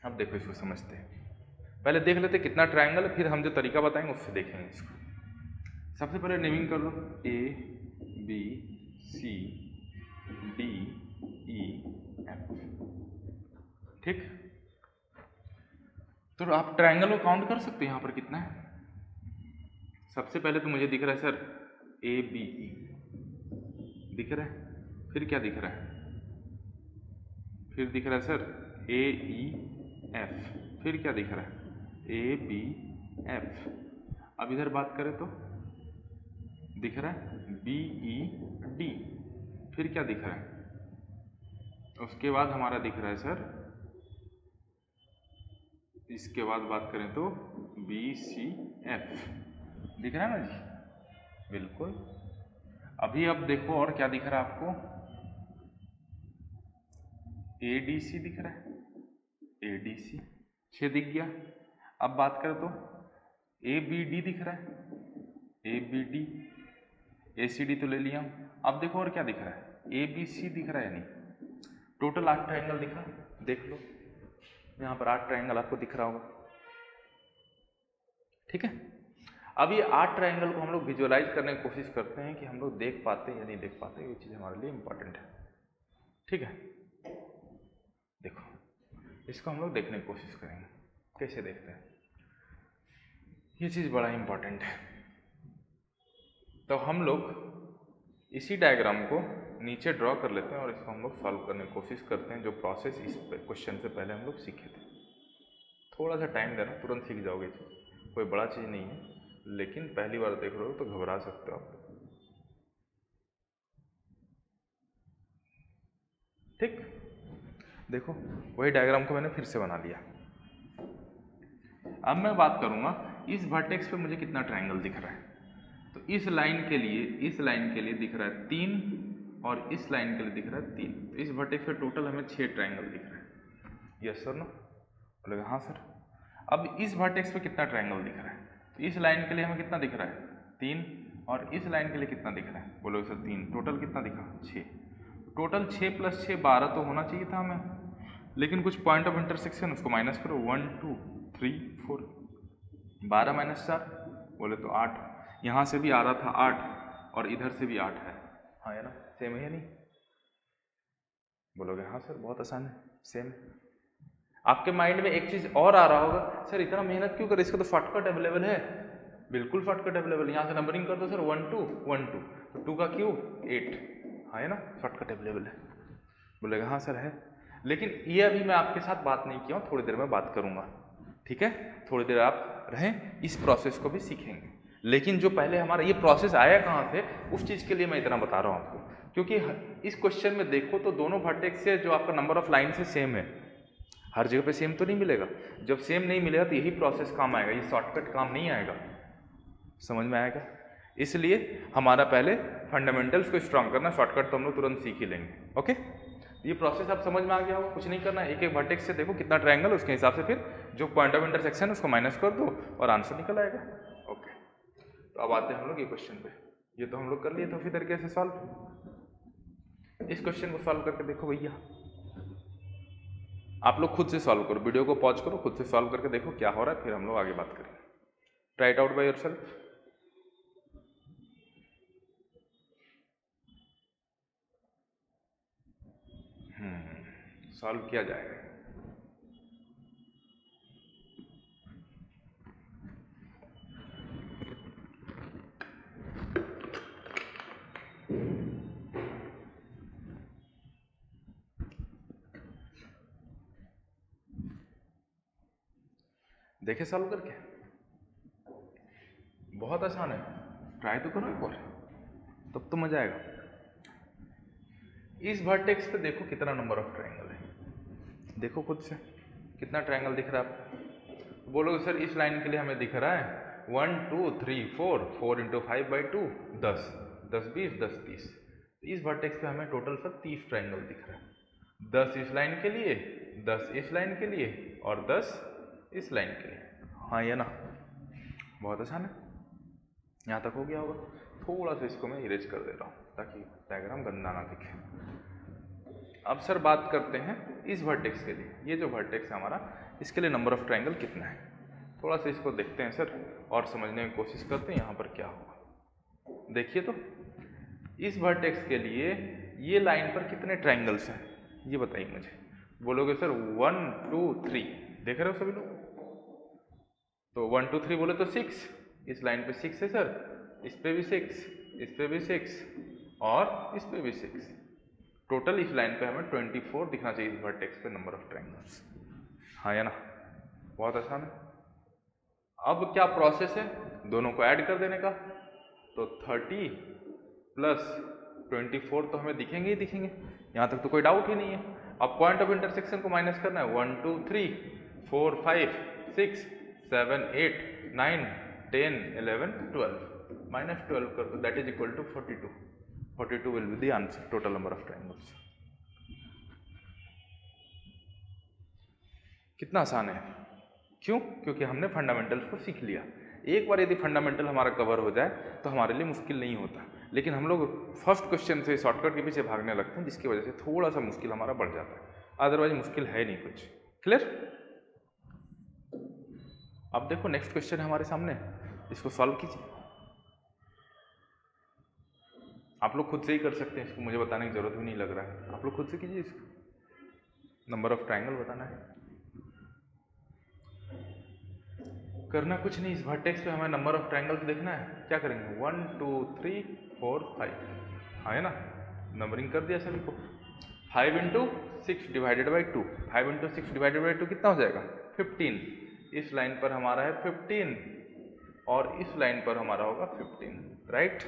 S1: अब देखो इसको समझते हैं। पहले देख लेते कितना ट्रायंगल है, फिर हम जो तरीका बताएंगे उससे देखेंगे इसको। सबसे पहले नेमिंग कर लो, A B C D E F। ठीक, तो आप ट्रायंगल को काउंट कर सकते हैं यहाँ पर कितना है। सबसे पहले तो मुझे दिख रहा है सर ABE दिख रहा है, फिर क्या दिख रहा है? फिर दिख रहा है सर AEF, फिर क्या दिख रहा है? ABF। अब इधर बात करें तो दिख रहा है BED, फिर क्या दिख रहा है? उसके बाद हमारा दिख रहा है सर, इसके बाद बात करें तो BCF दिख रहा है ना जी, बिल्कुल। अभी अब देखो और क्या दिख रहा है आपको? ADC दिख रहा है, ADC 6 दिख गया। अब बात करें तो ABD दिख रहा है, ABD, ACD तो ले लिया। अब देखो और क्या दिख रहा है? ABC दिख रहा है, नहीं टोटल 8 ट्रायंगल दिखा, देख लो यहाँ पर 8 ट्रायंगल आपको दिख रहा होगा। ठीक है, अब ये 8 ट्रायंगल को हम लोग विजुअलाइज करने की कोशिश करते हैं कि हम लोग देख पाते हैं या नहीं देख पाते, ये चीज़ हमारे लिए इम्पोर्टेंट है। ठीक है, देखो इसको हम लोग देखने की कोशिश करेंगे, कैसे देखते हैं। ये चीज़ बड़ा इंपॉर्टेंट है। तो हम लोग इसी डायग्राम को नीचे ड्रॉ कर लेते हैं और इसको हम लोग सॉल्व करने की कोशिश करते हैं, जो प्रोसेस इस क्वेश्चन से पहले हम लोग सीखे थे। थोड़ा सा टाइम देना, तुरंत सीख जाओगे चीज़, कोई बड़ा चीज़ नहीं है, लेकिन पहली बार देख रहे हो तो घबरा सकते हो आप। ठीक, देखो वही डायग्राम को मैंने फिर से बना लिया। अब मैं बात करूंगा इस वर्टेक्स पे मुझे कितना ट्रायंगल दिख रहा है। तो इस लाइन के लिए दिख रहा है 3 और इस लाइन के लिए दिख रहा है 3। तो इस वर्टेक्स पे टोटल हमें 6 ट्रायंगल दिख रहा है। Yes sir, no? बोलेगा हाँ सर। अब इस वर्टेक्स पे कितना ट्रायंगल दिख रहा है? तो इस लाइन के लिए हमें कितना दिख रहा है? 3। और इस लाइन के लिए कितना दिख रहा है? बोलोगे सर 3। टोटल कितना दिखा? 6। टोटल 6 + 6 12 तो होना चाहिए था हमें, लेकिन कुछ पॉइंट ऑफ इंटरसेक्शन, उसको माइनस करो। 1 2 3 4, 12 - 4 बोले तो 8। यहाँ से भी आ रहा था 8 और इधर से भी 8 है। हाँ है ना, सेम है या नहीं? बोलोगे हाँ सर, बहुत आसान है, सेम। आपके माइंड में एक चीज़ और आ रहा होगा, सर इतना मेहनत क्यों करे, इसका तो शॉर्टकट अवेलेबल है। बिल्कुल शॉर्टकट अवेलेबल है, यहाँ से नंबरिंग कर दो सर 1 2 1 2, तो 2 का क्यूब 8। हाँ है ना, शॉर्टकट अवेलेबल है। बोलेगा हाँ सर है, लेकिन ये अभी मैं आपके साथ बात नहीं किया हूँ, थोड़ी देर में बात करूँगा। ठीक है, थोड़ी देर आप रहें, इस प्रोसेस को भी सीखेंगे। लेकिन जो पहले हमारा ये प्रोसेस आया कहाँ से, उस चीज़ के लिए मैं इतना बता रहा हूँ आपको, क्योंकि इस क्वेश्चन में देखो तो दोनों वर्टेक्स से जो आपका नंबर ऑफ लाइन से सेम है। हर जगह पे सेम तो नहीं मिलेगा। जब सेम नहीं मिलेगा तो यही प्रोसेस काम आएगा, ये शॉर्टकट काम नहीं आएगा। समझ में आएगा? इसलिए हमारा पहले फंडामेंटल्स को स्ट्रांग करना, शॉर्टकट तो हम लोग तुरंत सीख ही लेंगे। ओके, ये प्रोसेस आप समझ में आ गया होगा। कुछ नहीं करना, एक एक वर्टेक्स से देखो कितना ट्रायंगल, उसके हिसाब से फिर जो पॉइंट ऑफ इंटरसेक्शन है उसको माइनस कर दो और आंसर निकल आएगा। ओके, तो अब आते हैं हम लोग ये क्वेश्चन पे। ये तो हम लोग कर लिए तो फिर तरीके से सॉल्व। इस क्वेश्चन को सॉल्व करके देखो भैया, आप लोग खुद से सॉल्व करो, वीडियो को पॉज करो, खुद से सॉल्व करके देखो क्या हो रहा है, फिर हम लोग आगे बात करेंगे। Try it out by yourself. Solve किया जाएगा। देखे सॉल्व करके, बहुत आसान है, ट्राई तो करो एक बार, तब तो मजा आएगा। इस वर्टेक्स पे देखो कितना नंबर ऑफ ट्रायंगल है, देखो खुद से कितना ट्रायंगल दिख रहा है आपको। बोलोगे सर इस लाइन के लिए हमें दिख रहा है 1 2 3 4, 4 × 5/2 10, 10 20 10 30। इस वर्टेक्स पे हमें टोटल सब 30 ट्रायंगल दिख रहा है। 10 इस लाइन के लिए, 10 इस लाइन के लिए और 10 इस लाइन के लिए। हाँ या ना, बहुत आसान है। यहाँ तक हो गया होगा। थोड़ा सा इसको मैं इरेज कर दे रहा हूँ ताकि डायग्राम गंदा ना दिखे। अब सर बात करते हैं इस वर्टेक्स के लिए, ये जो वर्टेक्स है हमारा, इसके लिए नंबर ऑफ ट्रायंगल कितना है। थोड़ा सा इसको देखते हैं सर और समझने की कोशिश करते हैं यहाँ पर क्या होगा। देखिए तो इस वर्टेक्स के लिए ये लाइन पर कितने ट्रायंगल्स हैं, ये बताइए मुझे। बोलोगे सर 1 2 3, देख रहे हो सभी लोग? तो 1 2 3 बोले तो 6, इस लाइन पे 6 है सर, इस पे भी 6, इस पे भी 6 और इस पे भी 6। टोटल इस लाइन पे हमें 24 दिखना चाहिए इस वर्टेक्स पे नंबर ऑफ ट्रायंगल्स। हाँ या ना, बहुत आसान है। अब क्या प्रोसेस है, दोनों को ऐड कर देने का। तो 30 + 24 तो हमें दिखेंगे ही दिखेंगे, यहाँ तक तो कोई डाउट ही नहीं है। अब पॉइंट ऑफ इंटरसेक्शन को माइनस करना है। 1 2 3 4 5 6 7 8 9 10 11 12, -12 कर दो, that is equal to 42। 42 will be the answer, total number of triangles. कितना आसान है, क्यों? क्योंकि हमने फंडामेंटल्स को सीख लिया। एक बार यदि फंडामेंटल हमारा कवर हो जाए तो हमारे लिए मुश्किल नहीं होता, लेकिन हम लोग फर्स्ट क्वेश्चन से शॉर्टकट के पीछे भागने लगते हैं, जिसकी वजह से थोड़ा सा मुश्किल हमारा बढ़ जाता है। अदरवाइज मुश्किल है नहीं कुछ। क्लियर? अब देखो नेक्स्ट क्वेश्चन है हमारे सामने, इसको सॉल्व कीजिए। आप लोग खुद से ही कर सकते हैं इसको, मुझे बताने की जरूरत भी नहीं लग रहा है, आप लोग खुद से कीजिए इसको। नंबर ऑफ ट्रायंगल बताना है। करना कुछ नहीं, इस वर्टेक्स पे हमें नंबर ऑफ ट्रायंगल्स देखना है। क्या करेंगे 1 2 3 4 5, हाँ है ना, नंबरिंग कर दिया सभी को। 5 into 6 divided by 2, 5 into 6 divided by 2 कितना हो जाएगा 15। इस लाइन पर हमारा है 15 और इस लाइन पर हमारा होगा 15, राइट।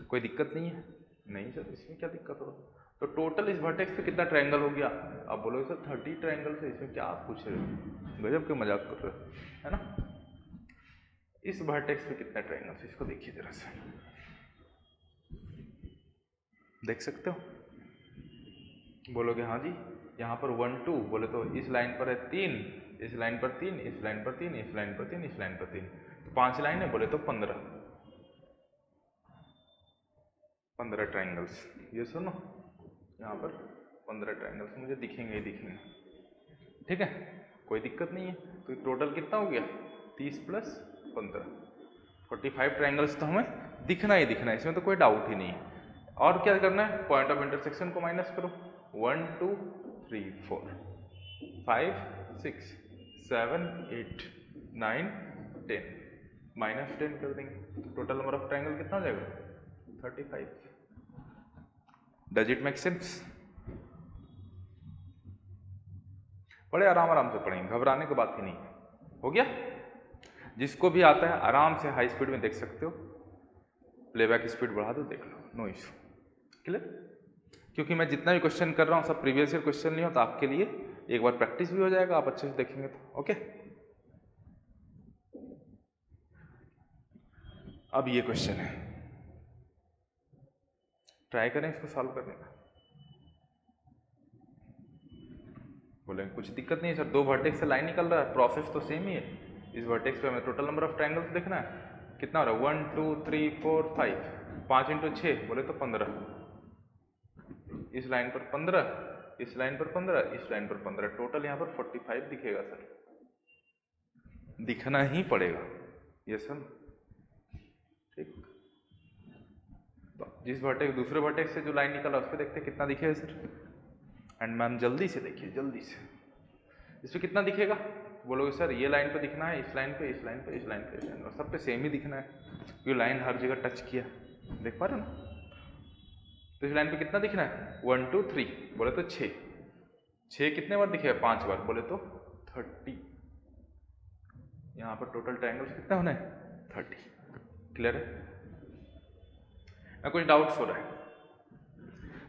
S1: कोई दिक्कत नहीं है? नहीं सर इसमें क्या दिक्कत होगा। तो टोटल इस वर्टेक्स पे कितना ट्रायंगल हो गया? आप बोलोगे सर 30 ट्रायंगल से, इसमें क्या आप पूछ रहे हो, गजब के मजाक कर रहे हो, है ना। इस वर्टेक्स पे कितना ट्रायंगल, इसको देखिए जरा से, देख सकते हो? बोलोगे हाँ जी, यहाँ पर 1 2, बोले तो इस लाइन पर है 3, इस लाइन पर 3, इस लाइन पर 3, इस लाइन पर 3, इस लाइन पर 3, तो 5 लाइन है, बोले तो 15 ट्रायंगल्स। ये सुनो, यहाँ पर 15 ट्रायंगल्स मुझे दिखेंगे ही दिखेंगे, ठीक है, कोई दिक्कत नहीं है। तो टोटल कितना हो गया 30 प्लस 15, 45 ट्रायंगल्स तो हमें दिखना ही दिखना है, इसमें तो कोई डाउट ही नहीं है। और क्या करना है, पॉइंट ऑफ इंटरसेक्शन को माइनस करो, 1 2 3 4 5 6 7 8 9 10, माइनस 10 कर देंगे, टोटल नंबर ऑफ ट्रायंगल कितना हो जाएगा 35। Does it make sense? बड़े आराम आराम से पढ़ेंगे, घबराने की बात ही नहीं, हो गया। जिसको भी आता है आराम से हाई स्पीड में देख सकते हो, प्लेबैक स्पीड बढ़ा दो, देख लो, नो इशू, क्लियर। क्योंकि मैं जितना भी क्वेश्चन कर रहा हूँ सब प्रीवियस ईयर क्वेश्चन नहीं होता, आपके लिए एक बार प्रैक्टिस भी हो जाएगा, आप अच्छे से देखेंगे तो, ओके। अब ये क्वेश्चन है, ट्राई करें इसको सॉल्व करने का। बोलेंगे कुछ दिक्कत नहीं है सर, 2 वर्टेक्स से लाइन निकल रहा है, प्रोसेस तो सेम ही है। इस वर्टेक्स पे हमें टोटल नंबर ऑफ ट्रायंगल्स देखना है, कितना हो रहा है 1 2 3 4 5, 5 इंटू 6 बोले तो 15, इस लाइन पर 15, इस लाइन पर 15, इस लाइन पर 15, टोटल यहाँ पर 45 दिखेगा सर, दिखना ही पड़ेगा ये सर, ठीक। तो जिस वर्टेक्स, दूसरे वर्टेक्स से जो लाइन निकला उस पर देखते हैं कितना दिखेगा सर। एंड मैम जल्दी से देखिए, जल्दी से, इस पर कितना दिखेगा? बोलोगे सर ये लाइन पे दिखना है, इस लाइन पे, इस लाइन पे, इस लाइन पे, इस लाइन पे, सब पे सेम ही दिखना है, क्योंकि लाइन हर जगह टच किया, देख पा रहे हो ना। तो इस लाइन पे कितना दिखना है 1 2 3, बोले तो 6, 6 कितने बार दिखेगा 5 बार, बोले तो 30। यहाँ पर टोटल ट्रायंगल्स कितना होना है 30, क्लियर है ना? कुछ डाउट्स हो रहा है?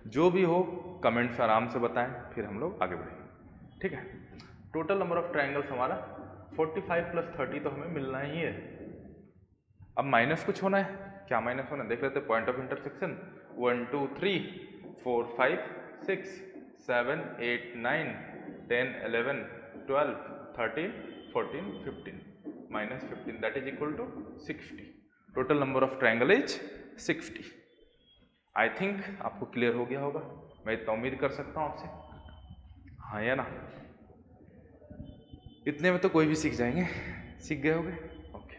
S1: जो भी हो कमेंट्स आराम से बताएं, फिर हम लोग आगे बढ़ेंगे, ठीक है। टोटल नंबर ऑफ ट्रायंगल्स हमारा 45 प्लस 30 तो हमें मिलना ही है। अब माइनस कुछ होना है, क्या माइनस होना है देख लेते हैं। Point of intersection 1 2 3 4 5 6 7 8 9 10 11 12 13 14 15, minus 15 that is equal to 60। Total number of triangle is 60। I think आपको क्लियर हो गया होगा, मैं इतना उम्मीद कर सकता हूँ आपसे, हाँ या ना। इतने में तो कोई भी सीख जाएंगे, सीख गए होगे, ओके।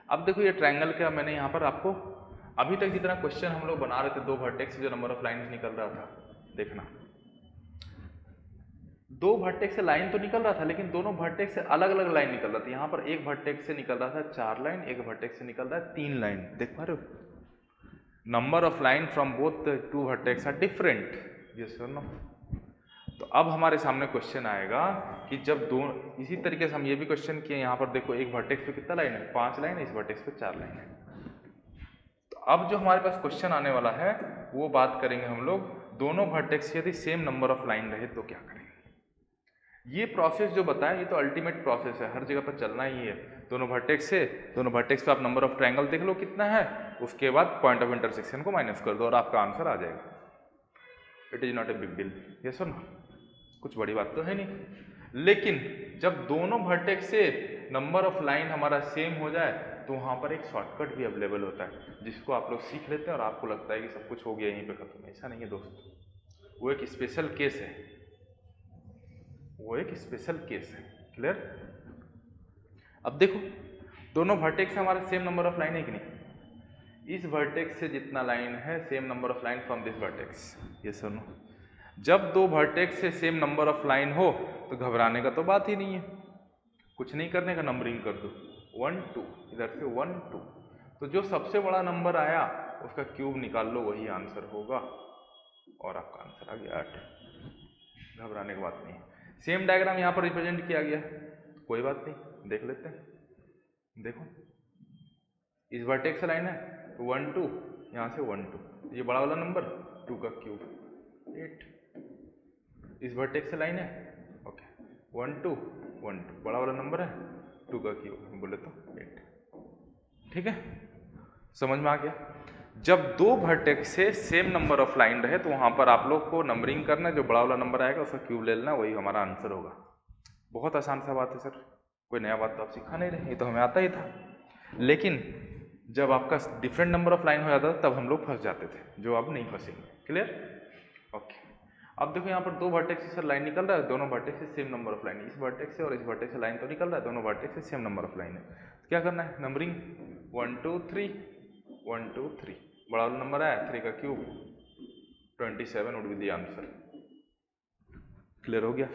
S1: अब देखो ये ट्रायंगल का मैंने यहाँ पर आपको अभी तक जितना क्वेश्चन हम लोग बना रहे थे, 2 वर्टेक्स से जो नंबर ऑफ लाइन्स निकल रहा था, देखना 2 वर्टेक्स से लाइन तो निकल रहा था, लेकिन दोनों वर्टेक्स से अलग अलग लाइन निकल रहा था। यहाँ पर एक वर्टेक्स से निकल रहा था 4 लाइन, एक वर्टेक्स से निकल रहा है 3 लाइन, देख पा रहे हो। Number of line from both the 2 vertex are different, yes और नो। तो अब हमारे सामने क्वेश्चन आएगा कि जब दोनों, इसी तरीके से हम ये भी क्वेश्चन किए, यहाँ पर देखो एक वर्टेक्स पे कितना लाइन है 5 लाइन है, इस वर्टेक्स पे 4 लाइन है। तो अब जो हमारे पास क्वेश्चन आने वाला है वो बात करेंगे हम लोग, दोनों वर्टेक्स यदि सेम नंबर ऑफ लाइन रहे तो क्या करेंगे। ये प्रोसेस जो बताया ये तो अल्टीमेट प्रोसेस है, हर जगह पर चलना ही है। दोनों वर्टेक्स से, दोनों वर्टेक्स पे आप नंबर ऑफ ट्रायंगल देख लो कितना है, उसके बाद पॉइंट ऑफ इंटरसेक्शन को माइनस कर दो और आपका आंसर आ जाएगा। It is not a big deal, yes और नो, कुछ बड़ी बात तो है नहीं। लेकिन जब दोनों वर्टेक्स से नंबर ऑफ लाइन हमारा सेम हो जाए तो वहाँ पर एक शॉर्टकट भी अवेलेबल होता है, जिसको आप लोग सीख लेते हैं और आपको लगता है कि सब कुछ हो गया यहीं पे खत्म। ऐसा नहीं है दोस्त, वो एक स्पेशल केस है, वो एक स्पेशल केस है, क्लियर। अब देखो दोनों वर्टेक्स से हमारा सेम नंबर ऑफ लाइन है कि नहीं, इस वर्टेक्स से जितना लाइन है same number of line from this vertex, ये सुनो। जब 2 वर्टेक्स से सेम नंबर ऑफ लाइन हो तो घबराने का तो बात ही नहीं है, कुछ नहीं करने का, नंबरिंग कर दो 1 2, इधर से 1 2, तो जो सबसे बड़ा नंबर आया उसका क्यूब निकाल लो, वही आंसर होगा और आपका आंसर आ गया 8। घबराने की बात नहीं है। सेम डायग्राम यहाँ पर रिप्रेजेंट किया गया, कोई बात नहीं, देख लेते हैं। देखो इस वर्टेक्स से लाइन है तो 1 2, यहाँ से 1 2, ये बड़ा वाला नंबर 2 का क्यूब 8। इस वर्टेक्स से लाइन है, ओके 1 2 1 2, बड़ा वाला नंबर है 2 का क्यूब, बोले तो 8। ठीक है, समझ में आ गया। जब दो वर्टेक्स से सेम नंबर ऑफ लाइन रहे तो वहां पर आप लोग को नंबरिंग करना है, जो बड़ा वाला नंबर आएगा उसका क्यूब ले लेना, वही हमारा आंसर होगा। बहुत आसान सा बात है सर, कोई नया बात तो आप सिखा नहीं रहे, ये तो हमें आता ही था। लेकिन जब आपका डिफरेंट नंबर ऑफ लाइन हो जाता था तब हम लोग फंस जाते थे, जो अब नहीं फंसेंगे। क्लियर? ओके। अब देखो यहाँ पर दो वर्टेक्स से सर लाइन निकल रहा है, दोनों वर्टेक्स से सेम नंबर ऑफ लाइन, इस वर्टेक्स से और इस वर्टेक्स से लाइन तो निकल रहा है, दोनों वर्टेक्स से सेम नंबर ऑफ लाइन है। तो क्या करना है, नंबरिंग 1 2 3 1 2 3, बड़ा वाला नंबर आया 3 का cube 27 would be the answer. Clear हो गया?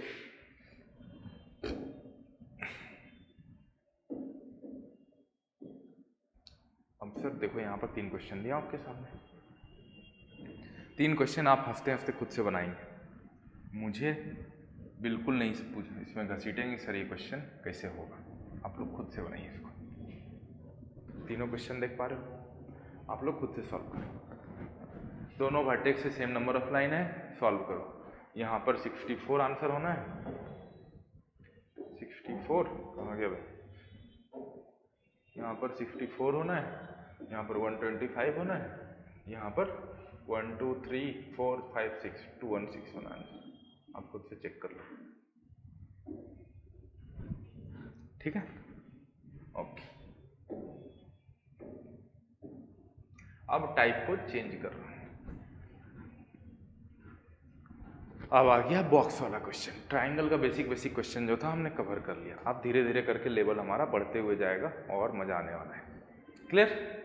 S1: अब सर देखो यहाँ पर 3 क्वेश्चन दिया आपके सामने, 3 क्वेश्चन आप हंसते हंसते खुद से बनाएंगे, मुझे बिल्कुल नहीं इसमें घसीटेंगे सर ये क्वेश्चन कैसे होगा, आप लोग खुद से बनाइए इसको। तीनों क्वेश्चन देख पा रहे हो, आप लोग खुद से सॉल्व करें। दोनों वर्टेक्स से सेम नंबर ऑफ लाइन है, सॉल्व करो। यहाँ पर 64 आंसर होना है, 64 कहाँ गया भाई, यहाँ पर 64 होना है, यहाँ पर 125 होना है, यहाँ पर 1 2 3 4 5 6 216 होना है। आप खुद से चेक कर लो, ठीक है? ओके। अब टाइप को चेंज कर रहा हूँ। अब आ गया बॉक्स वाला क्वेश्चन। ट्राइंगल का बेसिक क्वेश्चन जो था हमने कवर कर लिया। अब धीरे धीरे करके लेवल हमारा बढ़ते हुए जाएगा और मजा आने वाला है। क्लियर?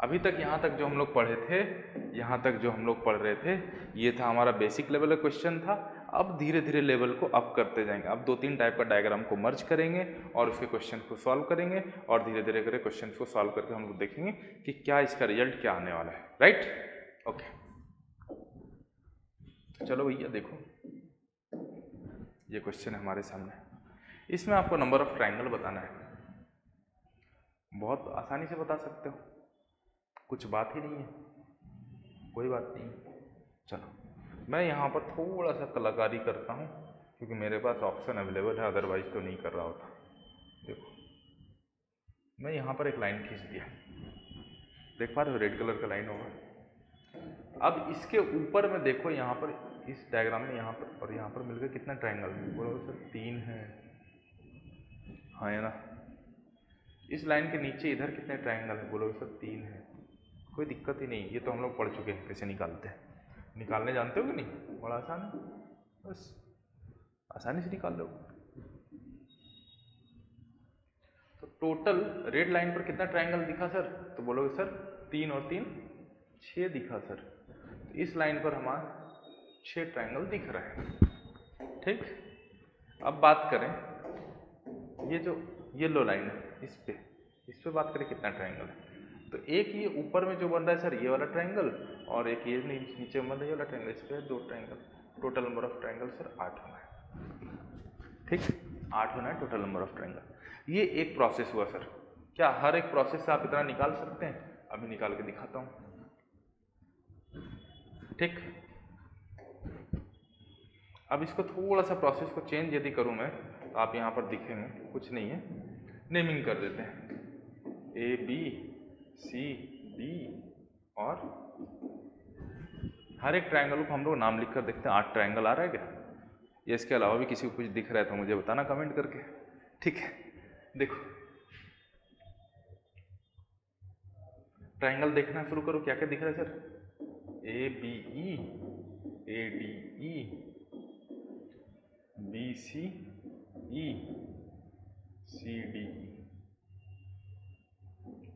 S1: अभी तक यहाँ तक जो हम लोग पढ़े थे, यहाँ तक जो हम लोग पढ़ रहे थे, ये था हमारा बेसिक लेवल का क्वेश्चन था। अब धीरे धीरे लेवल को अप करते जाएंगे। अब 2-3 टाइप का डायग्राम को मर्ज करेंगे और उसके क्वेश्चन को सॉल्व करेंगे और धीरे धीरे करके क्वेश्चन को सॉल्व करके हम लोग देखेंगे कि क्या इसका रिजल्ट क्या आने वाला है। राइट? ओके, चलो भैया देखो, ये क्वेश्चन है हमारे सामने। इसमें आपको नंबर ऑफ ट्राइंगल बताना है। बहुत आसानी से बता सकते हो, कुछ बात ही नहीं है, कोई बात नहीं। चलो मैं यहाँ पर थोड़ा सा कलाकारी करता हूँ क्योंकि मेरे पास ऑप्शन अवेलेबल है, अदरवाइज तो नहीं कर रहा होता। देखो मैं यहाँ पर एक लाइन खींच दिया, देख पा रहे हो, रेड कलर का लाइन होगा। अब इसके ऊपर में देखो, यहाँ पर इस डायग्राम में यहाँ पर और यहाँ पर मिलकर कितना ट्राइंगल, बोलो सर 3 है, हाँ है ना। इस लाइन के नीचे इधर कितने ट्राइंगल है, बोलो सर 3 है। कोई दिक्कत ही नहीं, ये तो हम लोग पढ़ चुके हैं कैसे निकालते हैं। निकालने जानते हो कि नहीं? बड़ा आसान है, बस आसानी से निकाल लो। तो टोटल रेड लाइन पर कितना ट्राइंगल दिखा सर, तो बोलोगे सर 3 और 3 6 दिखा सर। तो इस लाइन पर हमारा 6 ट्राइंगल दिख रहे हैं। ठीक, अब बात करें ये जो येलो लाइन है, इस पे बात करें कितना ट्राइंगल है। तो एक ये ऊपर में जो बन रहा है सर ये वाला ट्राइंगल, और एक ये नीचे बन रहा है ये वाला ट्राइंगल, इस पे 2 triangle. Total number of triangle sir 8 होना है। ठीक, 8 होना है टोटल नंबर ऑफ ट्राइंगल। ये एक प्रोसेस हुआ सर। क्या हर एक प्रोसेस से आप इतना निकाल सकते हैं? अभी निकाल के दिखाता हूँ। ठीक, अब इसको थोड़ा सा प्रोसेस को चेंज यदि करूँ मैं, तो आप यहाँ पर दिखेंगे कुछ नहीं है, नेमिंग कर देते हैं A B C D, और हर एक ट्राइंगल को हम लोग नाम लिख कर देखते हैं। 8 ट्राइंगल आ रहा है क्या? ये इसके अलावा भी किसी को कुछ दिख रहा है तो मुझे बताना कमेंट करके। ठीक है, देखो ट्राइंगल देखना शुरू करो, क्या क्या दिख रहा है sir? A B E, A D E, B C E, C D E।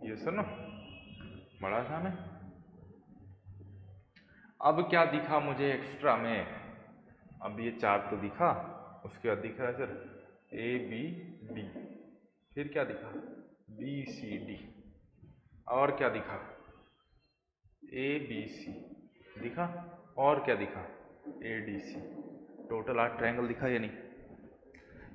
S1: ये सर ना बड़ा आसान है। अब क्या दिखा मुझे एक्स्ट्रा में? अब ये 4 तो दिखा, उसके बाद दिख रहा है सर A B डी, फिर क्या दिखा बी सी डी, और क्या दिखा ए बी सी दिखा, और क्या दिखा A D C. Total 8 triangle दिखा या नहीं?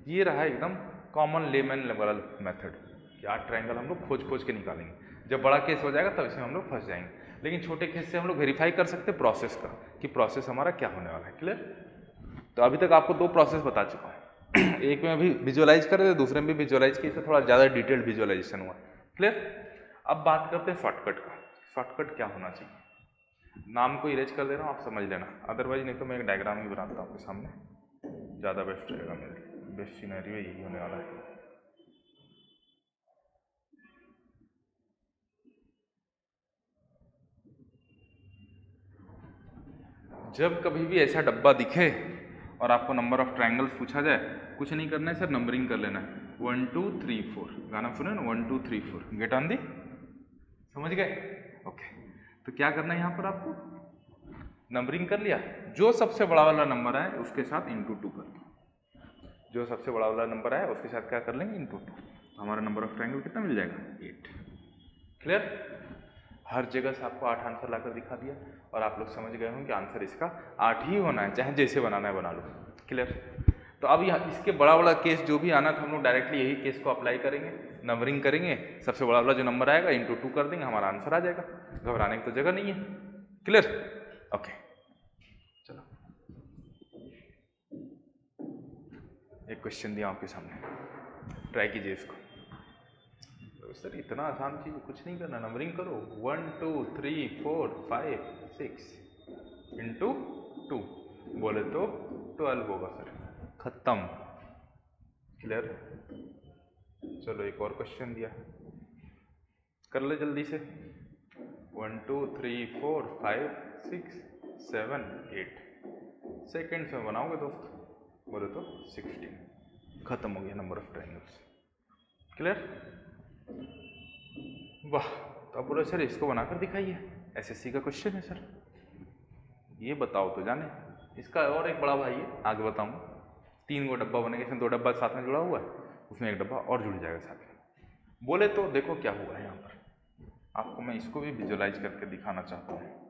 S1: ये रहा एकदम कॉमन लेमन वाला मेथड कि 8 ट्रायंगल हम लोग खोज खोज के निकालेंगे। जब बड़ा केस हो जाएगा तब इसमें हम लोग फंस जाएंगे, लेकिन छोटे केस से हम लोग वेरीफाई कर सकते हैं प्रोसेस का कि प्रोसेस हमारा क्या होने वाला है। क्लियर? तो अभी तक आपको 2 प्रोसेस बता चुका हूँ। एक में अभी विजुअलाइज कर रहे थे, दूसरे में भी विजुअलाइज किए थे, थोड़ा ज़्यादा डिटेल्ड विजुअलाइजेशन हुआ। क्लियर? अब बात करते हैं शॉर्टकट का। शॉर्टकट क्या होना चाहिए? नाम को इरेज कर दे रहा हूँ, आप समझ लेना, अदरवाइज नहीं तो मैं एक डायग्राम ही बनाता हूँ आपके सामने, ज़्यादा बेस्ट रहेगा, मेरे बेस्ट सिनेरियो यही होने वाला है। जब कभी भी ऐसा डब्बा दिखे और आपको नंबर ऑफ ट्रायंगल्स पूछा जाए, कुछ नहीं करना है सर, नंबरिंग कर लेना है 1 2 3 4। गाना सुने ना, 1 2 3 4, गेट ऑन दी, समझ गए? ओके, तो क्या करना है यहाँ पर आपको, नंबरिंग कर लिया, जो सबसे बड़ा वाला नंबर है उसके साथ इंटू 2 कर दो, जो सबसे बड़ा वाला नंबर है उसके साथ क्या कर लेंगे, इंटू 2। हमारा नंबर ऑफ ट्रायंगल कितना मिल जाएगा, 8। क्लियर? हर जगह से आपको 8 आंसर लाकर दिखा दिया और आप लोग समझ गए होंगे कि आंसर इसका 8 ही होना है, चाहे जैसे बनाना है बना लो। क्लियर? तो अब यहाँ इसके बड़ा बड़ा केस जो भी आना था हम लोग डायरेक्टली यही केस को अप्लाई करेंगे, नंबरिंग करेंगे, सबसे बड़ा वाला जो नंबर आएगा इंटू 2 कर देंगे, हमारा आंसर आ जाएगा। घबराने की तो जगह नहीं है। क्लियर? ओके, चलो एक क्वेश्चन दिया आपके सामने, ट्राई कीजिए इसको। तो सर इतना आसान चीज़ कुछ नहीं करना, नंबरिंग करो 1 2 3 4 5 6 इंटू 2, बोले तो 12 होगा सर, खत्म। क्लियर? चलो एक और क्वेश्चन दिया, कर ले जल्दी से। 1 2 3 4 5 6 7 8 सेकेंड्स में बनाओगे दोस्त, बोले तो 16, खत्म हो गया नंबर ऑफ ट्रायंगल्स। क्लियर? वाह, तो अब बोलो सर इसको बनाकर दिखाइए, एसएससी का क्वेश्चन है सर, ये बताओ तो जाने। इसका और एक बड़ा भाई है, आगे बताऊंगा। 3 गो डब्बा बनेगा, इसमें 2 डब्बा साथ में जुड़ा हुआ है, उसमें 1 डब्बा और जुड़ जाएगा साथ में। बोले तो देखो क्या हुआ है यहाँ पर, आपको मैं इसको भी विजुअलाइज करके दिखाना चाहता हूँ।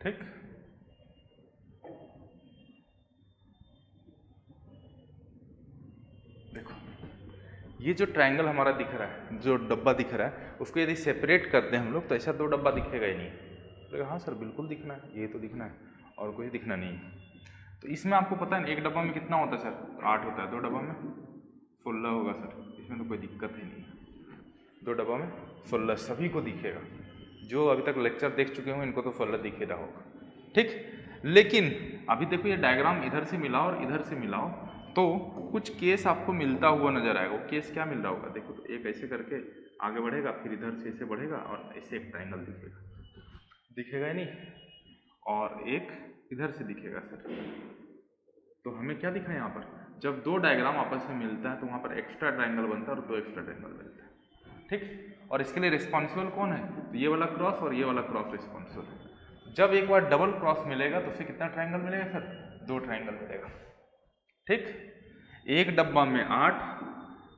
S1: ठीक, देखो ये जो ट्रायंगल हमारा दिख रहा है, जो डब्बा दिख रहा है, उसको यदि सेपरेट करते हैं हम लोग तो ऐसा 2 डब्बा दिखेगा ही नहीं। तो हाँ सर बिल्कुल दिखना है, ये तो दिखना है और कोई दिखना नहीं है। तो इसमें आपको पता है 1 डब्बा में कितना होता है सर, 8 होता है, 2 डब्बा में 16 होगा सर, इसमें तो कोई दिक्कत ही नहीं है। 2 डब्बा में 16 सभी को दिखेगा, जो अभी तक लेक्चर देख चुके हों इनको तो 16 दिख ही रहा होगा। ठीक, लेकिन अभी देखो ये डायग्राम इधर से मिलाओ और इधर से मिलाओ तो कुछ केस आपको मिलता हुआ नजर आएगा। वो केस क्या मिल रहा होगा, देखो तो एक ऐसे करके आगे बढ़ेगा, फिर इधर से ऐसे बढ़ेगा और ऐसे एक ट्रायंगल दिखेगा, दिखेगा ही नहीं, और एक इधर से दिखेगा सर। तो हमें क्या दिखा यहाँ पर, जब 2 डायग्राम आपस में मिलता है तो वहाँ पर एक्स्ट्रा ट्रायंगल बनता है और 2 एक्स्ट्रा ट्रायंगल मिलता है। ठीक, और इसके लिए रिस्पॉन्सिबल कौन है, तो ये वाला क्रॉस और ये वाला क्रॉस रिस्पॉन्सिबल है। जब एक बार डबल क्रॉस मिलेगा तो उससे कितना ट्रायंगल मिलेगा सर, 2 ट्रायंगल मिलेगा। ठीक, एक डब्बा में 8,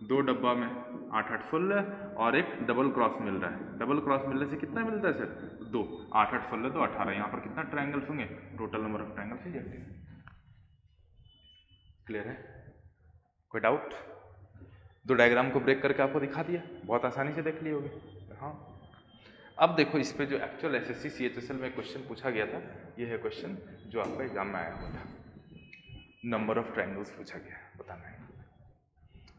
S1: 2 डब्बा में 8 8 16 और एक डबल क्रॉस मिल रहा है। डबल क्रॉस मिलने से कितना मिलता है सर, 2, 8 8 16 2 18। यहाँ पर कितना ट्रायंगल्स होंगे, total number of triangles he 18। Clear है? कोई डाउट? 2 डायग्राम को ब्रेक करके आपको दिखा दिया, बहुत आसानी से देख लिए होगे। हाँ, अब देखो इस पे जो एक्चुअल एसएससी सीएचएसएल में क्वेश्चन पूछा गया था, ये है क्वेश्चन जो आपका एग्जाम में आया हुआ था। नंबर ऑफ ट्रायंगल्स पूछा गया, बताना है,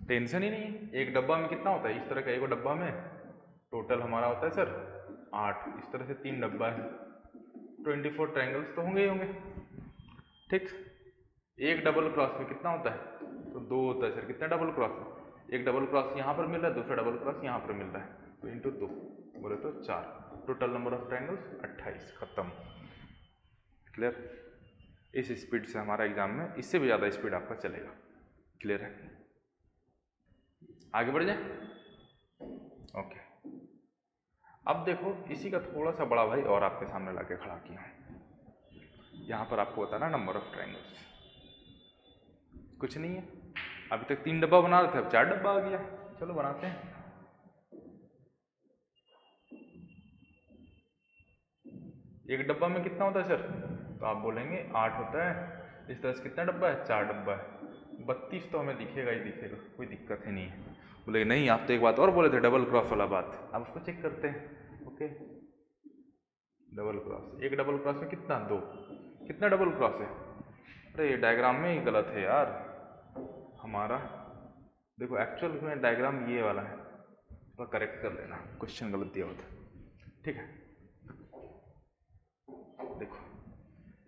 S1: टेंशन ही नहीं है। एक डब्बा में कितना होता है, इस तरह का एक डब्बा में टोटल हमारा होता है सर 8, इस तरह से 3 डब्बा है, 24 ट्रायंगल्स तो होंगे ही होंगे। ठीक, एक डबल क्रॉस में कितना होता है, तो 2 होता है सर, कितना डबल क्रॉस में, एक डबल क्रॉस यहाँ पर मिल रहा है, दूसरा डबल क्रॉस यहाँ पर मिल रहा है, तो इंटू 2 बोले तो 4। Total number of triangles 28। खत्म। क्लियर? इस स्पीड से हमारा एग्जाम में इससे भी ज़्यादा स्पीड आपका चलेगा। क्लियर है? आगे बढ़ जाए। ओके, अब देखो इसी का थोड़ा सा बड़ा भाई और आपके सामने लाके खड़ा किया। यहाँ पर आपको बताना नंबर ऑफ ट्रायंगल्स। कुछ नहीं है, अभी तक 3 डब्बा बना रहे थे, अब 4 डब्बा आ गया। चलो बनाते हैं। एक डब्बा में कितना होता है सर? तो आप बोलेंगे 8 होता है। इस तरह से कितना डब्बा है? 4 डब्बा है। 32 तो हमें दिखेगा ही दिखेगा, कोई दिक्कत ही नहीं है। बोले नहीं, आप तो एक बात और बोले थे, डबल क्रॉस वाला बात। अब उसको चेक करते हैं। ओके, डबल क्रॉस, एक डबल क्रॉस में कितना? 2। कितना डबल क्रॉस है? अरे ये डायग्राम में ही गलत है यार हमारा। देखो एक्चुअल में डायग्राम ये वाला है, थोड़ा करेक्ट कर लेना, क्वेश्चन गलत दिया होता। ठीक है, देखो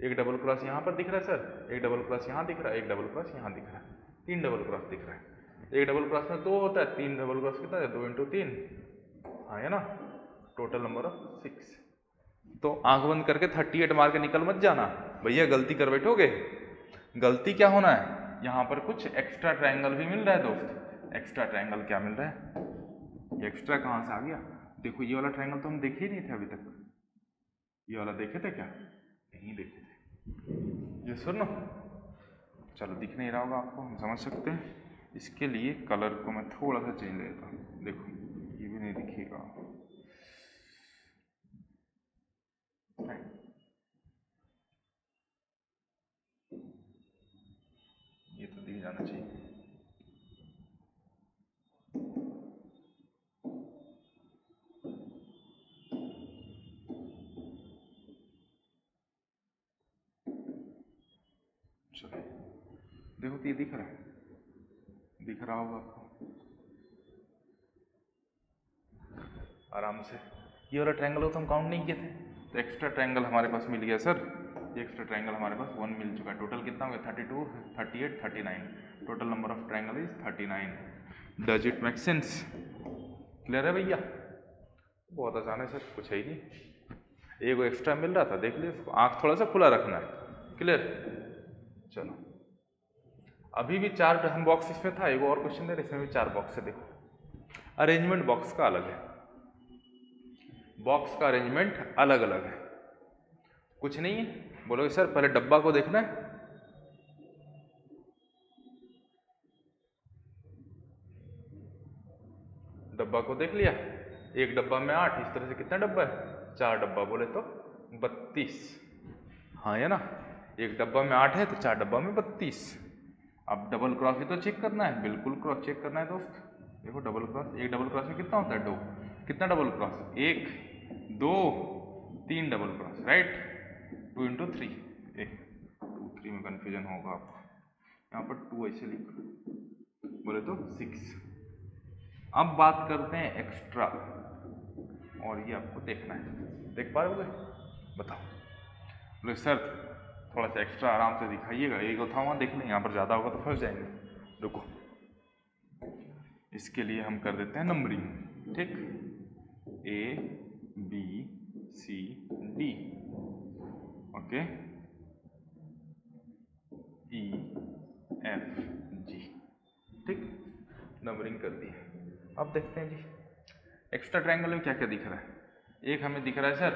S1: एक डबल क्रॉस यहाँ पर दिख रहा है सर, एक डबल क्रॉस यहाँ दिख रहा है, एक डबल क्रॉस यहाँ दिख रहा है, 3 डबल क्रॉस दिख रहा है। एक डबल क्रॉस में 2 होता है, 3 डबल क्रॉस कितना है? 2 इंटू 3, हाँ है ना। Total number of 6। तो आंख बंद करके 38 मार के निकल मत जाना भैया, गलती कर बैठोगे। गलती क्या होना है, यहाँ पर कुछ एक्स्ट्रा ट्रायंगल भी मिल रहा है दोस्त। एक्स्ट्रा ट्रायंगल क्या मिल रहा है? ये एक्स्ट्रा कहाँ से आ गया? देखो ये वाला ट्रायंगल तो हम देखे ही नहीं थे अभी तक। ये वाला देखे थे क्या? नहीं देखे थे। ये सुनो, चलो दिख नहीं रहा होगा आपको, हम समझ सकते हैं। इसके लिए कलर को मैं थोड़ा सा चेंज देता हूँ। देखो ये भी नहीं दिखेगा, ये तो दिख जाना चाहिए। चलो देखो तो ये दिख रहा है, दिख रहा होगा आपको आराम से। ये वाला ट्रायंगल तो हम काउंट नहीं किए थे, तो एक्स्ट्रा ट्रायंगल हमारे पास मिल गया सर। ये एक्स्ट्रा ट्रायंगल हमारे पास 1 मिल चुका है। टोटल कितना हो गया? 32, 38, 39। Total number of triangle is 39। Does it make sense? Clear है भैया? बहुत आसान है सर, कुछ है ही नहीं। एक एक्स्ट्रा मिल रहा था, देख लिया उसको, आँख थोड़ा सा खुला रखना है। क्लियर? चलो अभी भी 4 हम बॉक्स इसमें था, एक और क्वेश्चन दे रहे, इसमें भी 4 बॉक्स है। देखो अरेंजमेंट बॉक्स का अलग है, बॉक्स का अरेंजमेंट अलग अलग है। कुछ नहीं है, बोलोगे सर पहले डब्बा को देखना है। डब्बा को देख लिया, एक डब्बा में 8, इस तरह से कितना डब्बा है? 4 डब्बा, बोले तो 32, हाँ है ना। एक डब्बा में 8 है तो 4 डब्बा में 32। अब डबल क्रॉस भी तो चेक करना है, बिल्कुल क्रॉस चेक करना है दोस्त। देखो डबल क्रॉस, एक डबल क्रॉस में कितना होता है? 2। कितना double cross? 1, 2, 3 double cross, right. 2 into 3, 2 3 में कन्फ्यूजन होगा आपको, यहाँ पर 2 ऐसे लिखो, बोले तो 6। अब बात करते हैं एक्स्ट्रा, और ये आपको देखना है, देख पा रहे हो? बताओ। बोले सर थोड़ा सा एक्स्ट्रा आराम से दिखाइएगा, एक था वहाँ देख लें, यहाँ पर ज़्यादा होगा तो फंस जाएंगे। रुको, इसके लिए हम कर देते हैं नंबरिंग, ठीक। A B C D, okay, E F G, ठीक, नंबरिंग कर दी। अब देखते हैं जी एक्स्ट्रा ट्रायंगल में क्या क्या दिख रहा है। एक हमें दिख रहा है सर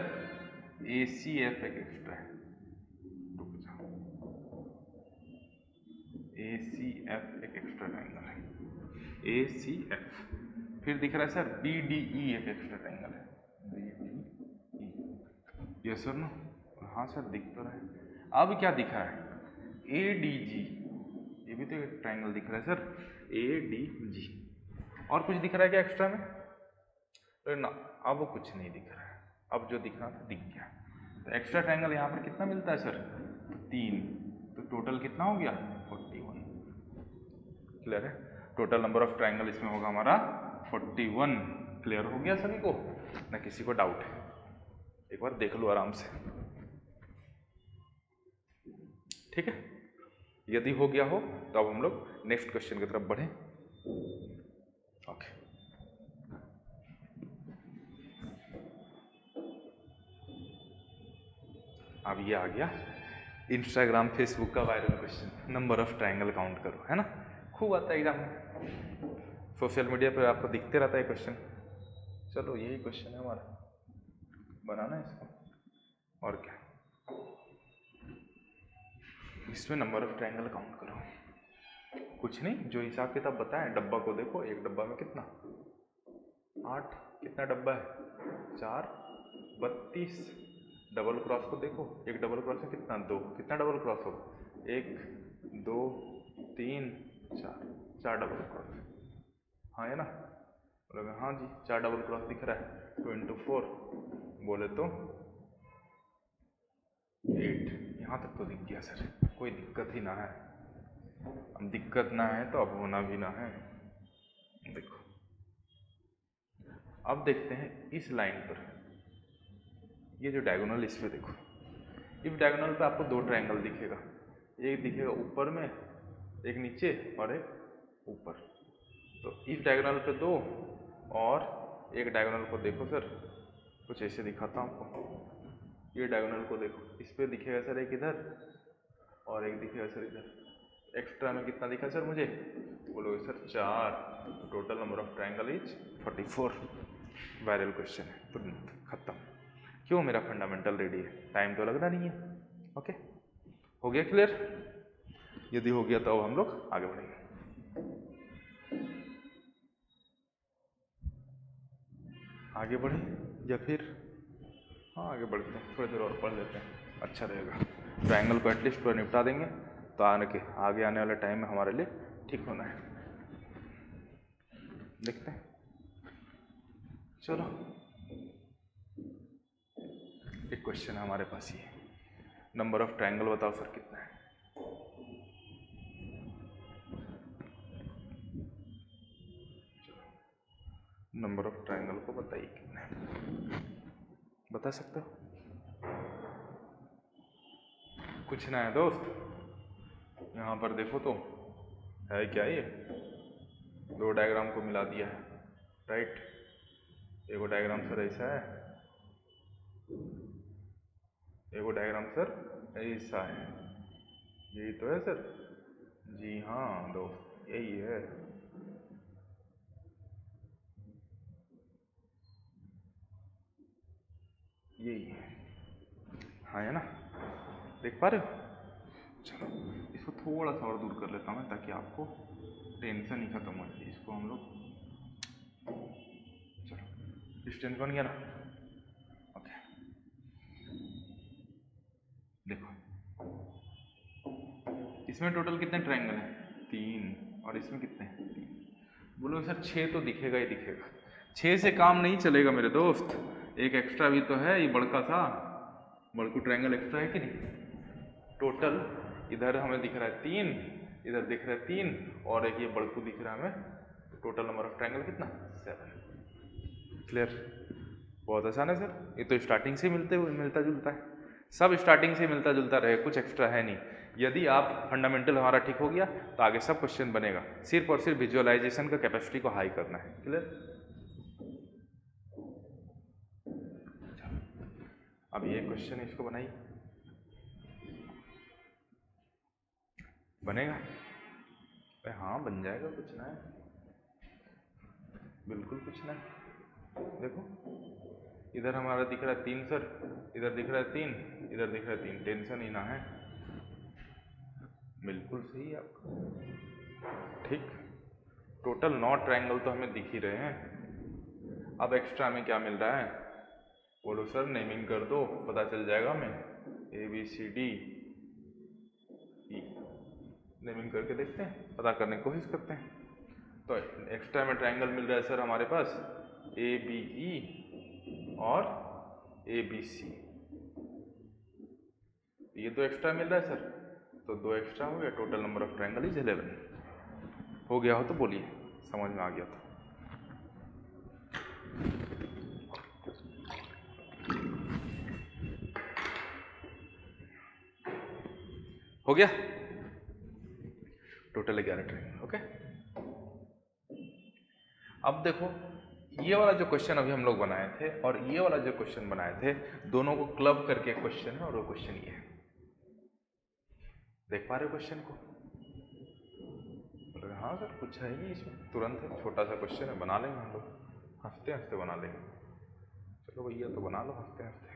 S1: ACF, एक एक्स्ट्रा है, रुक जाओ, ACF एक एक्स्ट्रा ट्रायंगल है, ACF। फिर दिख रहा है सर BDE, एक एक्स्ट्रा ट्रायंगल है, BDE। ये सर ना, हाँ सर दिख तो रहा है। अब क्या दिख रहा है? ADG, ये भी तो एक ट्रायंगल दिख रहा है सर, ADG। और कुछ दिख रहा है क्या एक्स्ट्रा में? तो ना, अब कुछ नहीं दिख रहा है, अब जो दिखना था दिख गया। तो एक्स्ट्रा ट्रायंगल यहाँ पर कितना मिलता है सर? 3। तो टोटल कितना हो गया? 41। क्लियर है? टोटल नंबर ऑफ ट्रायंगल इसमें होगा हमारा 41। क्लियर हो गया सभी को? ना किसी को डाउट है? एक बार देख लो आराम से, ठीक है। यदि हो गया हो तो अब हम लोग नेक्स्ट क्वेश्चन की तरफ बढ़ें। ओके, अब ये आ गया इंस्टाग्राम फेसबुक का viral question, number of triangle count करो, है ना, खूब आता है एग्जाम में, सोशल मीडिया पे आपको दिखते रहता है क्वेश्चन। चलो यही क्वेश्चन है हमारा, बनाना है इसको और क्या, इसमें नंबर ऑफ ट्रायंगल काउंट करो, कुछ नहीं, जो हिसाब किताब बताएं, डब्बा को देखो, एक डब्बा में कितना 8, कितना डब्बा है 4, 32, डबल क्रॉस को देखो, एक डबल क्रॉस में कितना 2, कितना डबल क्रॉस हो 1 2 3 4, 4 डबल क्रॉस, हाँ है ना, बोलोगे हाँ जी 4 डबल क्रॉस दिख रहा है, 2 into 4 बोले तो 8, यहाँ तक तो दिख गया सर, कोई दिक्कत ही ना है, अब दिक्कत ना है तो अब होना भी ना है। देखो अब देखते हैं इस लाइन पर, ये जो डायगोनल इस पे देखो, इस डायगोनल पे आपको 2 ट्रायंगल दिखेगा, एक दिखेगा ऊपर में, एक नीचे और एक ऊपर, तो इस डायगोनल पे 2 और एक डायगोनल को देखो सर, कुछ ऐसे दिखाता हूँ आपको, ये डायगोनल को देखो, इस पे दिखेगा सर एक इधर और एक दिखेगा सर इधर, एक्स्ट्रा में कितना दिखा सर मुझे, बोलोगे sir 4, total number of triangle is 44, viral question है, तुरंत खत्म। क्यों, मेरा फंडामेंटल रेडी है, टाइम तो लगना नहीं है। ओके, हो गया क्लियर, यदि हो गया तो अब हम लोग आगे बढ़ेंगे। आगे बढ़े या फिर, हाँ आगे बढ़ते हैं, थोड़ी देर और पढ़ लेते हैं, अच्छा रहेगा, ट्रायंगल को एटलीस्ट पूरा निपटा देंगे तो आगे आने वाले टाइम में हमारे लिए ठीक होना है। देखते हैं, चलो एक क्वेश्चन है हमारे पास, ये नंबर ऑफ ट्रायंगल बताओ सर कितना है, नंबर ऑफ ट्रायंगल को बताइए कितना है, बता सकते हो, कुछ ना है दोस्त, यहाँ पर देखो तो है क्या, ये 2 डायग्राम को मिला दिया है, राइट, एगो डायग्राम सर ऐसा है, एगो डायग्राम सर ऐसा है, यही तो है सर, जी हाँ दोस्त यही है, यही है, हाँ है ना, देख पा रहे हो। चलो इसको थोड़ा सा और दूर कर लेता हूँ ताकि आपको टेंशन ही खत्म हो जाए, इसको हम लोग, चलो डिस्टेंस बन गया ना, ओके, देखो इसमें टोटल कितने ट्रायंगल हैं 3, और इसमें कितने हैं 3, बोलो सर 6 तो दिखेगा ही दिखेगा, 6 से काम नहीं चलेगा मेरे दोस्त, एक एक्स्ट्रा भी तो है, ये बड़का सा बड़कू ट्रायंगल एक्स्ट्रा है कि नहीं, टोटल इधर हमें दिख रहा है 3, इधर दिख रहा है 3 और एक ये बड़कू दिख रहा है हमें, टोटल नंबर ऑफ ट्रायंगल कितना 7, क्लियर, बहुत आसान है सर, ये तो स्टार्टिंग से मिलता जुलता है, सब स्टार्टिंग से मिलता जुलता रहे, कुछ एक्स्ट्रा है नहीं, यदि आप फंडामेंटल हमारा ठीक हो गया तो आगे सब क्वेश्चन बनेगा, सिर्फ और सिर्फ विजुअलाइजेशन का कैपेसिटी को हाई करना है, क्लियर। अब ये क्वेश्चन इसको बनाइए, बनेगा, अरे हाँ बन जाएगा, कुछ ना है, बिल्कुल कुछ ना है, देखो इधर हमारा दिख रहा है 3 सर, इधर दिख रहा है 3, इधर दिख रहा है 3, टेंशन ही ना है, बिल्कुल सही है आपका, ठीक, टोटल 9 ट्रायंगल तो हमें दिख ही रहे हैं, अब एक्स्ट्रा में क्या मिल रहा है, बोलो सर नेमिंग कर दो, पता चल जाएगा हमें, ABCD E, नेमिंग करके देखते हैं, पता करने की कोशिश करते हैं, तो एक्स्ट्रा में ट्रायंगल मिल रहा है सर हमारे पास ABE और ABC, ये 2 एक्स्ट्रा मिल रहा है सर, तो 2 एक्स्ट्रा हो गया, total number of triangle is 11, हो गया हो तो बोलिए, समझ में आ गया तो, हो गया, टोटल 11 ट्रायंगल, ओके। अब देखो ये वाला जो क्वेश्चन अभी हम लोग बनाए थे और ये वाला जो क्वेश्चन बनाए थे, दोनों को क्लब करके क्वेश्चन है, और वो क्वेश्चन ये है। देख पा रहे हो क्वेश्चन को? हाँ सर कुछ है ही इसमें, तुरंत है, छोटा सा क्वेश्चन है, बना लेंगे हम लोग, हंसते हंसते बना लेंगे। चलो भैया तो बना लो हंसते हंसते,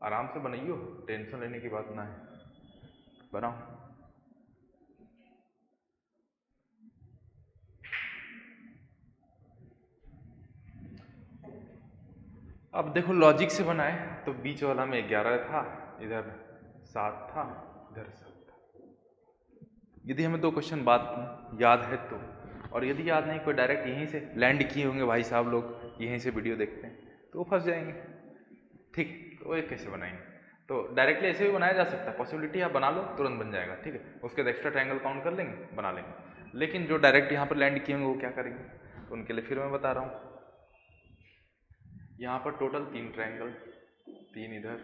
S1: आराम से बनाइयो, टेंशन लेने की बात ना है, बनाओ। अब देखो लॉजिक से बनाए तो बीच वाला में 11 था, इधर 7 था, इधर 7 था। यदि हमें दो क्वेश्चन बात याद है तो, और यदि याद नहीं, कोई डायरेक्ट यहीं से लैंड किए होंगे भाई साहब लोग, यहीं से वीडियो देखते हैं, तो वो फंस जाएंगे। ठीक, तो वो कैसे बनाएंगे? तो डायरेक्टली ऐसे भी बनाया जा सकता है, पॉसिबिलिटी आप बना लो, तुरंत बन जाएगा। ठीक है, उसके बाद एक्स्ट्रा ट्रायंगल काउंट कर लेंगे, बना लेंगे। लेकिन जो डायरेक्ट यहाँ पर लैंड किए होंगे वो क्या करेंगे, तो उनके लिए फिर मैं बता रहा हूँ। यहाँ पर टोटल 3 ट्रायंगल, 3 इधर,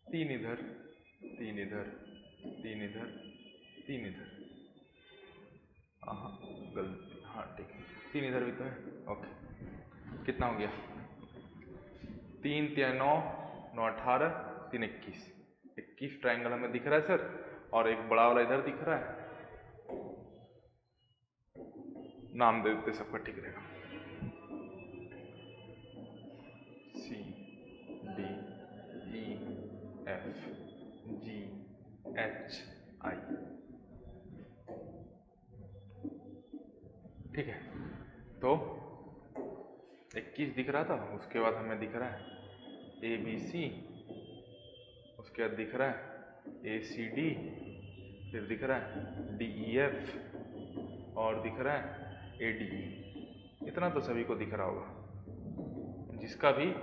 S1: 3 इधर, 3 इधर, 3 इधर, 3 इधर, हाँ गलती, हाँ ठीक है, 3 इधर भी तो है। ओके, कितना हो गया? 3 3 9 9 18, 3 21, 21 ट्रायंगल हमें दिख रहा है सर, और एक बड़ा वाला इधर दिख रहा है, नाम दे देते, सबका ठीक रहेगा। C D E F G H I, ठीक है। तो 21 दिख रहा था, उसके बाद हमें दिख रहा है ए बी सी, उसके बाद दिख रहा है ए सी डी, फिर दिख रहा है डी ई एफ, और दिख रहा है ए डी ई। इतना तो सभी को दिख रहा होगा, जिसका भी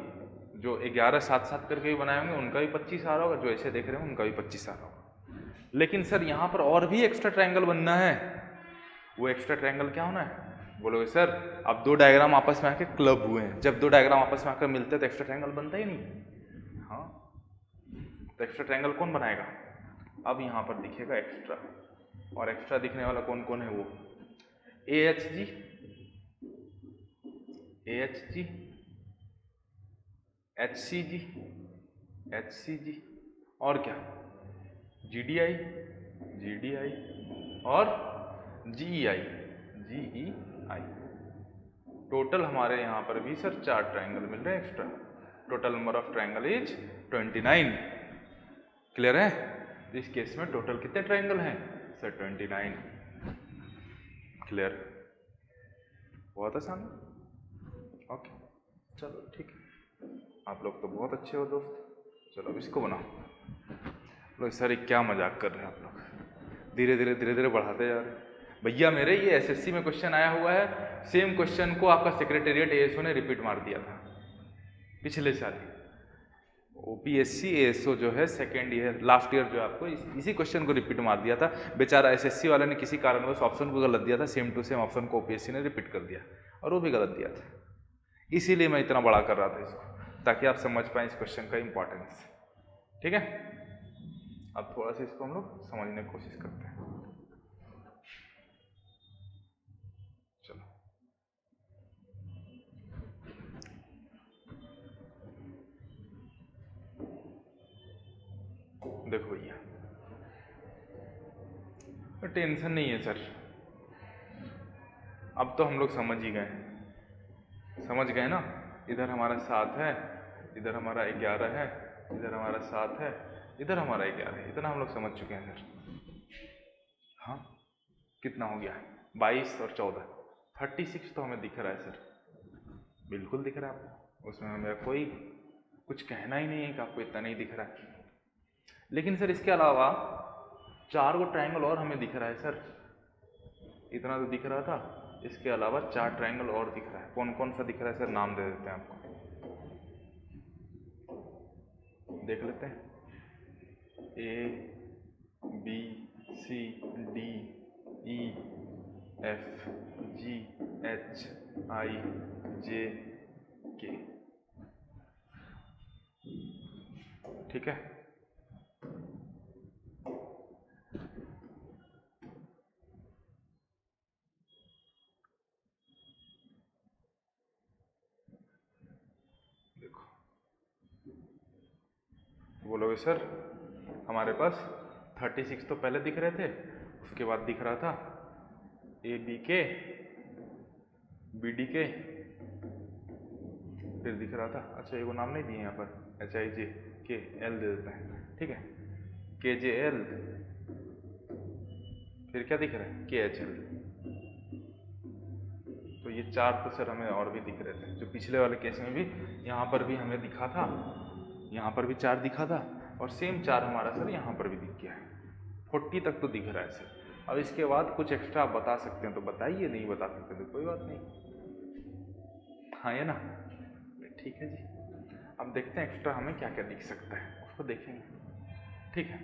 S1: जो 11 7 7 करके भी बनाए होंगे उनका भी 25 आ रहा होगा, जो ऐसे देख रहे हैं उनका भी 25 आ रहा होगा। लेकिन सर यहाँ पर और भी एक्स्ट्रा ट्रायंगल बनना है, वो एक्स्ट्रा ट्रायंगल क्या होना है? बोलोगे सर अब 2 डायग्राम आपस में आके क्लब हुए हैं, जब 2 डायग्राम आपस में आकर मिलते हैं तो एक्स्ट्रा ट्रायंगल बनता ही नहीं। हाँ, तो एक्स्ट्रा ट्रायंगल कौन बनाएगा? अब यहाँ पर दिखेगा एक्स्ट्रा, और एक्स्ट्रा दिखने वाला कौन कौन है? वो A H G, A H G, H C G, H C G, और क्या? G D I, G D I, और जी ई आई, जी ई आई। टोटल हमारे यहाँ पर भी सर 4 ट्रायंगल मिल रहे हैं extra. Total number of triangle is 29। Clear है? इस केस में टोटल कितने ट्रायंगल हैं सर? 29। क्लियर? बहुत आसान है। ओके, चलो ठीक है, आप लोग तो बहुत अच्छे हो दोस्त। चलो अब इसको बनाओ। लो सर क्या मजाक कर रहे हैं आप लोग, धीरे धीरे धीरे धीरे बढ़ाते जा रहे हैं। भैया मेरे ये एसएससी में क्वेश्चन आया हुआ है, सेम क्वेश्चन को आपका सेक्रेटेरिएट एएसओ ने रिपीट मार दिया था पिछले साल। ओपीएससी एएसओ जो है सेकेंड ईयर लास्ट ईयर जो आपको इसी क्वेश्चन को रिपीट मार दिया था। बेचारा एसएससी वाले ने किसी कारणवश ऑप्शन को गलत दिया था, सेम टू सेम ऑप्शन को ओपीएससी ने रिपीट कर दिया, और वो भी गलत दिया था। इसीलिए मैं इतना बड़ा कर रहा था इसको, ताकि आप समझ पाएँ इस क्वेश्चन का इम्पोर्टेंस। ठीक है, अब थोड़ा सा इसको हम लोग समझने की कोशिश करते हैं। चलो देखो भैया, तो टेंशन नहीं है सर, अब तो हम लोग समझ ही गए, समझ गए ना। इधर हमारा 7 है, इधर हमारा 11 है, इधर हमारा 7 है, इधर हमारा 11 है, इतना हम लोग समझ चुके हैं सर। हाँ, कितना हो गया? 22 और 14, 36 तो हमें दिख रहा है सर, बिल्कुल दिख रहा है आपको, उसमें हमें कोई कुछ कहना ही नहीं है कि आपको इतना नहीं दिख रहा है। लेकिन सर इसके अलावा 4 गो ट्रायंगल और हमें दिख रहा है सर, इतना तो दिख रहा था, इसके अलावा 4 ट्रायंगल और दिख रहा है। कौन कौन सा दिख रहा है सर? नाम दे देते हैं आपको, देख लेते हैं। A B C D E F G H I J K, ठीक है। बोलोगे सर हमारे पास 36 तो पहले दिख रहे थे, उसके बाद दिख रहा था ए बी के, बी डी के, फिर दिख रहा था, अच्छा ये वो नाम नहीं दिए यहाँ पर, एच आई जे के एल दे देते हैं, ठीक है, के जे एल, फिर क्या दिख रहा है के एच एल। तो ये 4 तो सर हमें और भी दिख रहे थे, जो पिछले वाले केस में भी यहाँ पर भी हमें दिखा था, यहाँ पर भी 4 दिखा था, और सेम 4 हमारा सर यहाँ पर भी दिख गया है। 40 तक तो दिख रहा है सर। अब इसके बाद कुछ एक्स्ट्रा आप बता सकते हैं तो बताइए, नहीं बता सकते तो कोई बात नहीं, हाँ ये ना, ठीक है जी। अब देखते हैं एक्स्ट्रा हमें क्या क्या दिख सकता है, उसको देखेंगे, ठीक है।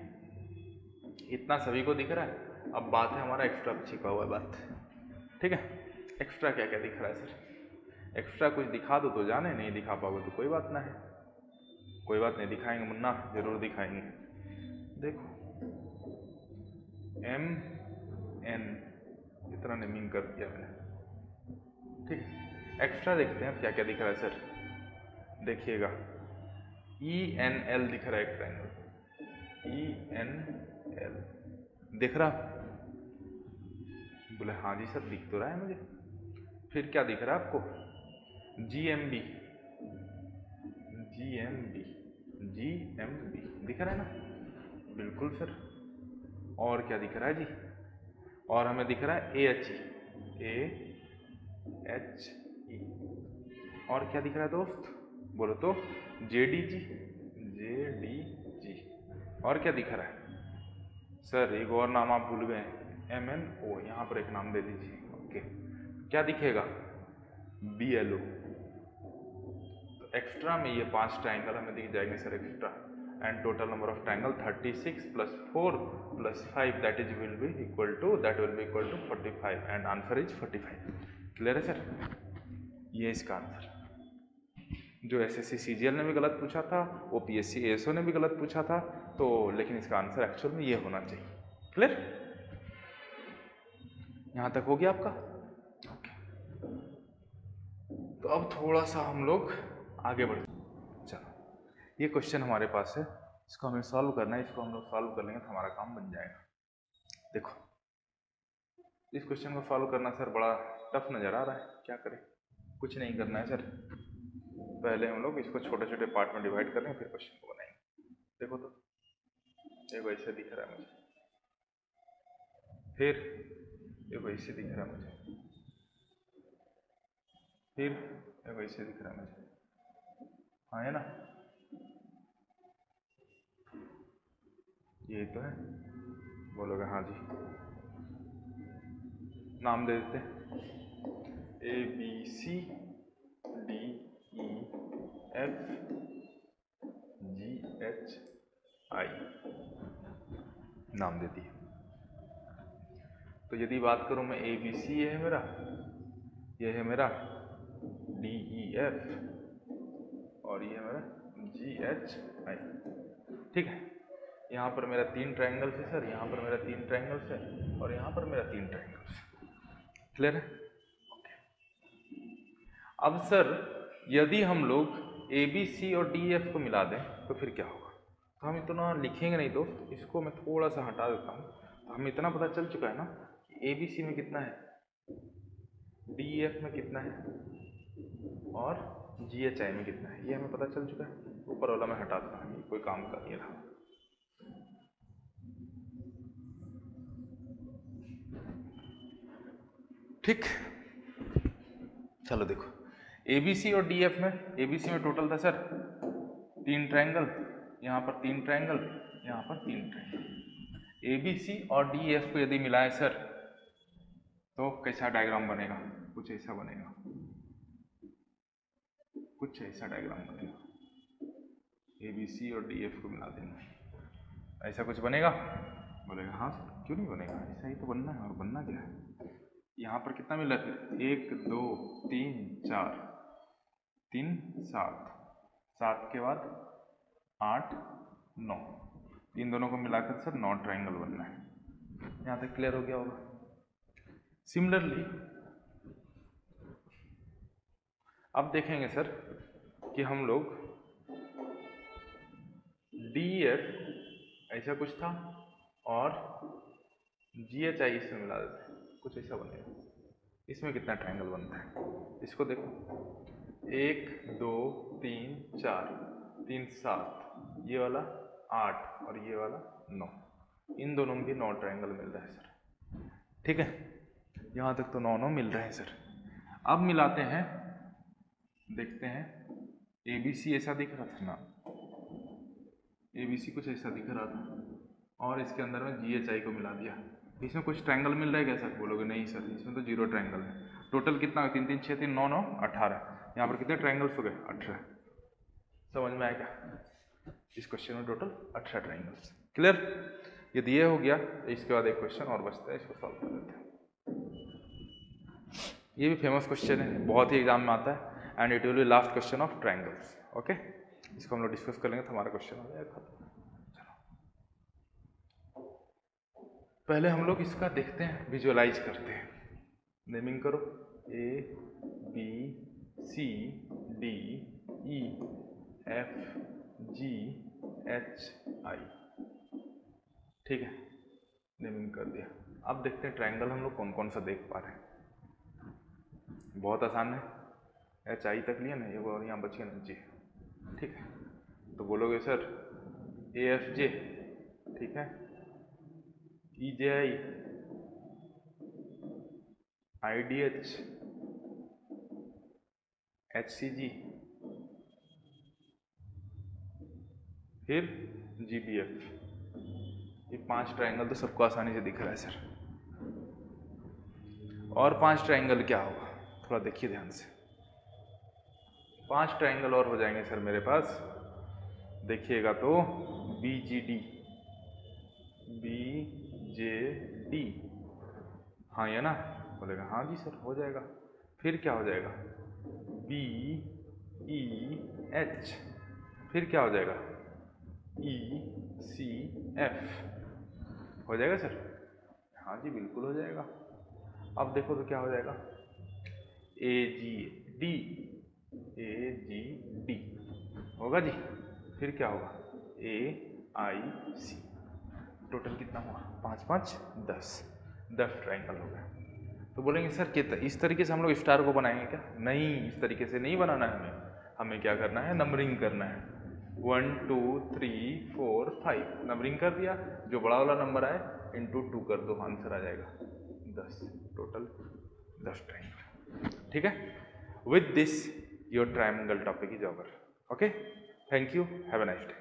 S1: इतना सभी को दिख रहा है, अब बात है हमारा एक्स्ट्रा छिपा हुआ बात, ठीक है। एक्स्ट्रा क्या क्या दिख रहा है सर, एक्स्ट्रा कुछ दिखा दो तो जाने, नहीं दिखा पाओगे तो कोई बात ना है, कोई बात नहीं, दिखाएंगे मुन्ना, जरूर दिखाएंगे। देखो एम एन इतना नेमिंग कर दिया मैंने, ठीक है। एक्स्ट्रा देखते हैं क्या क्या दिख रहा है सर, देखिएगा ई एन एल दिख रहा है एक ट्रायंगल, ई एन एल दिख रहा, बोले हाँ जी सर दिख तो रहा है मुझे। फिर क्या दिख रहा है आपको, G M B, G M B, G M B दिख रहा है ना, बिल्कुल सर। और क्या दिख रहा है जी, और हमें दिख रहा है ए एच ई, और क्या दिख रहा है दोस्त, बोलो तो, जे डी जी, जे डी जी, और क्या दिख रहा है सर, एक और नाम आप भूल गए, एम एन ओ, यहाँ पर एक नाम दे दीजिए, ओके। क्या दिखेगा, बी एल ओ। तो एक्स्ट्रा में ये 5 ट्राइंगल हमें दिख जाएंगे sir extra, and total number of triangle 36 + 4 + 5 that will be equal to 45, and answer is 45। Clear है सर, ये इसका आंसर। जो एसएससी सीजीएल ने भी गलत पूछा था, ओपीएससी एएसओ ने भी गलत पूछा था, तो लेकिन इसका आंसर एक्चुअल में ये होना चाहिए। क्लियर, यहाँ तक हो गया आपका, ओके। तो अब थोड़ा सा हम लोग आगे बढ़ते, चलो ये क्वेश्चन हमारे पास है, इसको हमें सॉल्व करना है, इसको हम लोग सॉल्व कर लेंगे तो हमारा काम बन जाएगा। देखो इस क्वेश्चन को सॉल्व करना सर बड़ा टफ नज़र आ रहा है, क्या करें, कुछ नहीं करना है सर, पहले हम लोग इसको छोटे छोटे पार्ट में डिवाइड कर लेंगे, फिर क्वेश्चन को बनाएंगे। देखो तो देखो ऐसे दिख रहा है मुझे, फिर देखो ऐसे दिख रहा है मुझे, फिर देखो ऐसे दिख रहा है मुझे, हाँ है ना, यही तो है, बोलोगे हाँ जी। नाम दे देते A B C D E F G H I, नाम दे दिए। तो यदि बात करूं मैं ए बी सी, ये है मेरा, ये है मेरा डी ई एफ, और ये है मेरा जी एच आई, ठीक है। यहाँ पर मेरा 3 ट्रायंगल्स है सर, यहाँ पर मेरा 3 ट्रायंगल्स है, और यहाँ पर मेरा 3 ट्रायंगल्स है। क्लियर है, ओके। अब सर यदि हम लोग ए बी सी और डी एफ को मिला दें तो फिर क्या होगा, तो हम इतना लिखेंगे नहीं दोस्त, इसको मैं थोड़ा सा हटा देता हूँ। तो हमें इतना पता चल चुका है ना कि ए बी सी में कितना है, डी एफ में कितना है, और जी एच आई में कितना है, ये हमें पता चल चुका है। ऊपर वाला मैं हटाता हूँ, कोई काम का नहीं रहा, ठीक। चलो देखो ए बी सी और डी एफ में, ए बी सी में टोटल था सर 3 ट्रायंगल, यहाँ पर 3 ट्रायंगल, यहाँ पर 3 ट्रायंगल। ए बी सी और डी एफ को यदि मिलाए सर तो कैसा डायग्राम बनेगा, कुछ ऐसा बनेगा, कुछ ऐसा डायग्राम बनेगा। ए बी सी और डी एफ को मिला देंगे, ऐसा कुछ बनेगा, बोलेगा हाँ सर क्यों नहीं बनेगा, ऐसा ही तो बनना है, और बनना क्या है। यहाँ पर कितना मिला फिर, 1 2 3 4, 3 7, 7 के बाद 8 9, इन दोनों को मिलाकर सर 9 ट्रायंगल बनना है। यहाँ तक क्लियर हो गया होगा। सिमिलरली अब देखेंगे सर कि हम लोग DEF ऐसा कुछ था और GHI इसमें मिला देते हैं, कुछ ऐसा बनेगा। इसमें कितना ट्रायंगल बनता है इसको देखो, 1 2 3 4 3 7, ये वाला 8 और ये वाला 9, इन दोनों में भी 9 ट्रायंगल मिल रहा है सर। ठीक है, यहाँ तक तो 9 मिल रहे हैं सर। अब मिलाते हैं, देखते हैं। ABC ऐसा दिख रहा था ना, ABC कुछ ऐसा दिख रहा था और इसके अंदर में GHI को मिला दिया। इसमें कुछ ट्रायंगल मिल रहा है क्या सर? बोलोगे नहीं सर, इसमें तो 0 ट्रायंगल है। टोटल कितना? 3 3 6 3 9 9 18। यहाँ पर कितने ट्रायंगल्स हो गए? 18। समझ में आया क्या? इस क्वेश्चन में टोटल 18 ट्रायंगल्स। क्लियर? यदि ये हो गया तो इसके बाद एक क्वेश्चन और बचता है, इसको सॉल्व कर देते हैं। ये भी फेमस क्वेश्चन है, बहुत ही एग्जाम में आता है and it will be last question of triangles. Okay, इसको हम लोग डिस्कस कर लेंगे तो हमारा क्वेश्चन हो जाएगा खत्म। पहले हम लोग इसका देखते हैं, विजुअलाइज करते हैं। नेमिंग करो, A B C D E F G H I। ठीक है, नेमिंग कर दिया। अब देखते हैं ट्रायंगल हम लोग कौन कौन सा देख पा रहे हैं। बहुत आसान है, HI तक लिया ना, ये और यहाँ बच गया ना J। ठीक है, तो बोलोगे सर AFJ, ठीक है, EJI, IDH, HCG, फिर GBF। ये 5 ट्रायंगल तो सबको आसानी से दिख रहा है सर। और 5 ट्रायंगल क्या होगा, थोड़ा देखिए ध्यान से। 5 ट्रायंगल और हो जाएंगे सर मेरे पास, देखिएगा तो BGD, BJD, हाँ ये ना? बोलेगा हाँ जी सर हो जाएगा। फिर क्या हो जाएगा? BEH, फिर क्या हो जाएगा? ECF, हो जाएगा सर? हाँ जी बिल्कुल हो जाएगा। अब देखो तो क्या हो जाएगा? AGD, AGD होगा जी। फिर क्या होगा? AIC। टोटल कितना हुआ? 5 5 10 ट्रायंगल हो गया। तो बोलेंगे सर कितना इस तरीके से हम लोग स्टार को बनाएंगे क्या? नहीं, इस तरीके से नहीं बनाना है हमें क्या करना है? नंबरिंग करना है। 1 2 3 4 5 नंबरिंग कर दिया, जो बड़ा वाला नंबर आए इंटू 2 कर दो, आंसर आ जाएगा 10। Total 10 triangle. ठीक है, with this your triangle topic is over. Okay, thank you, have a nice day.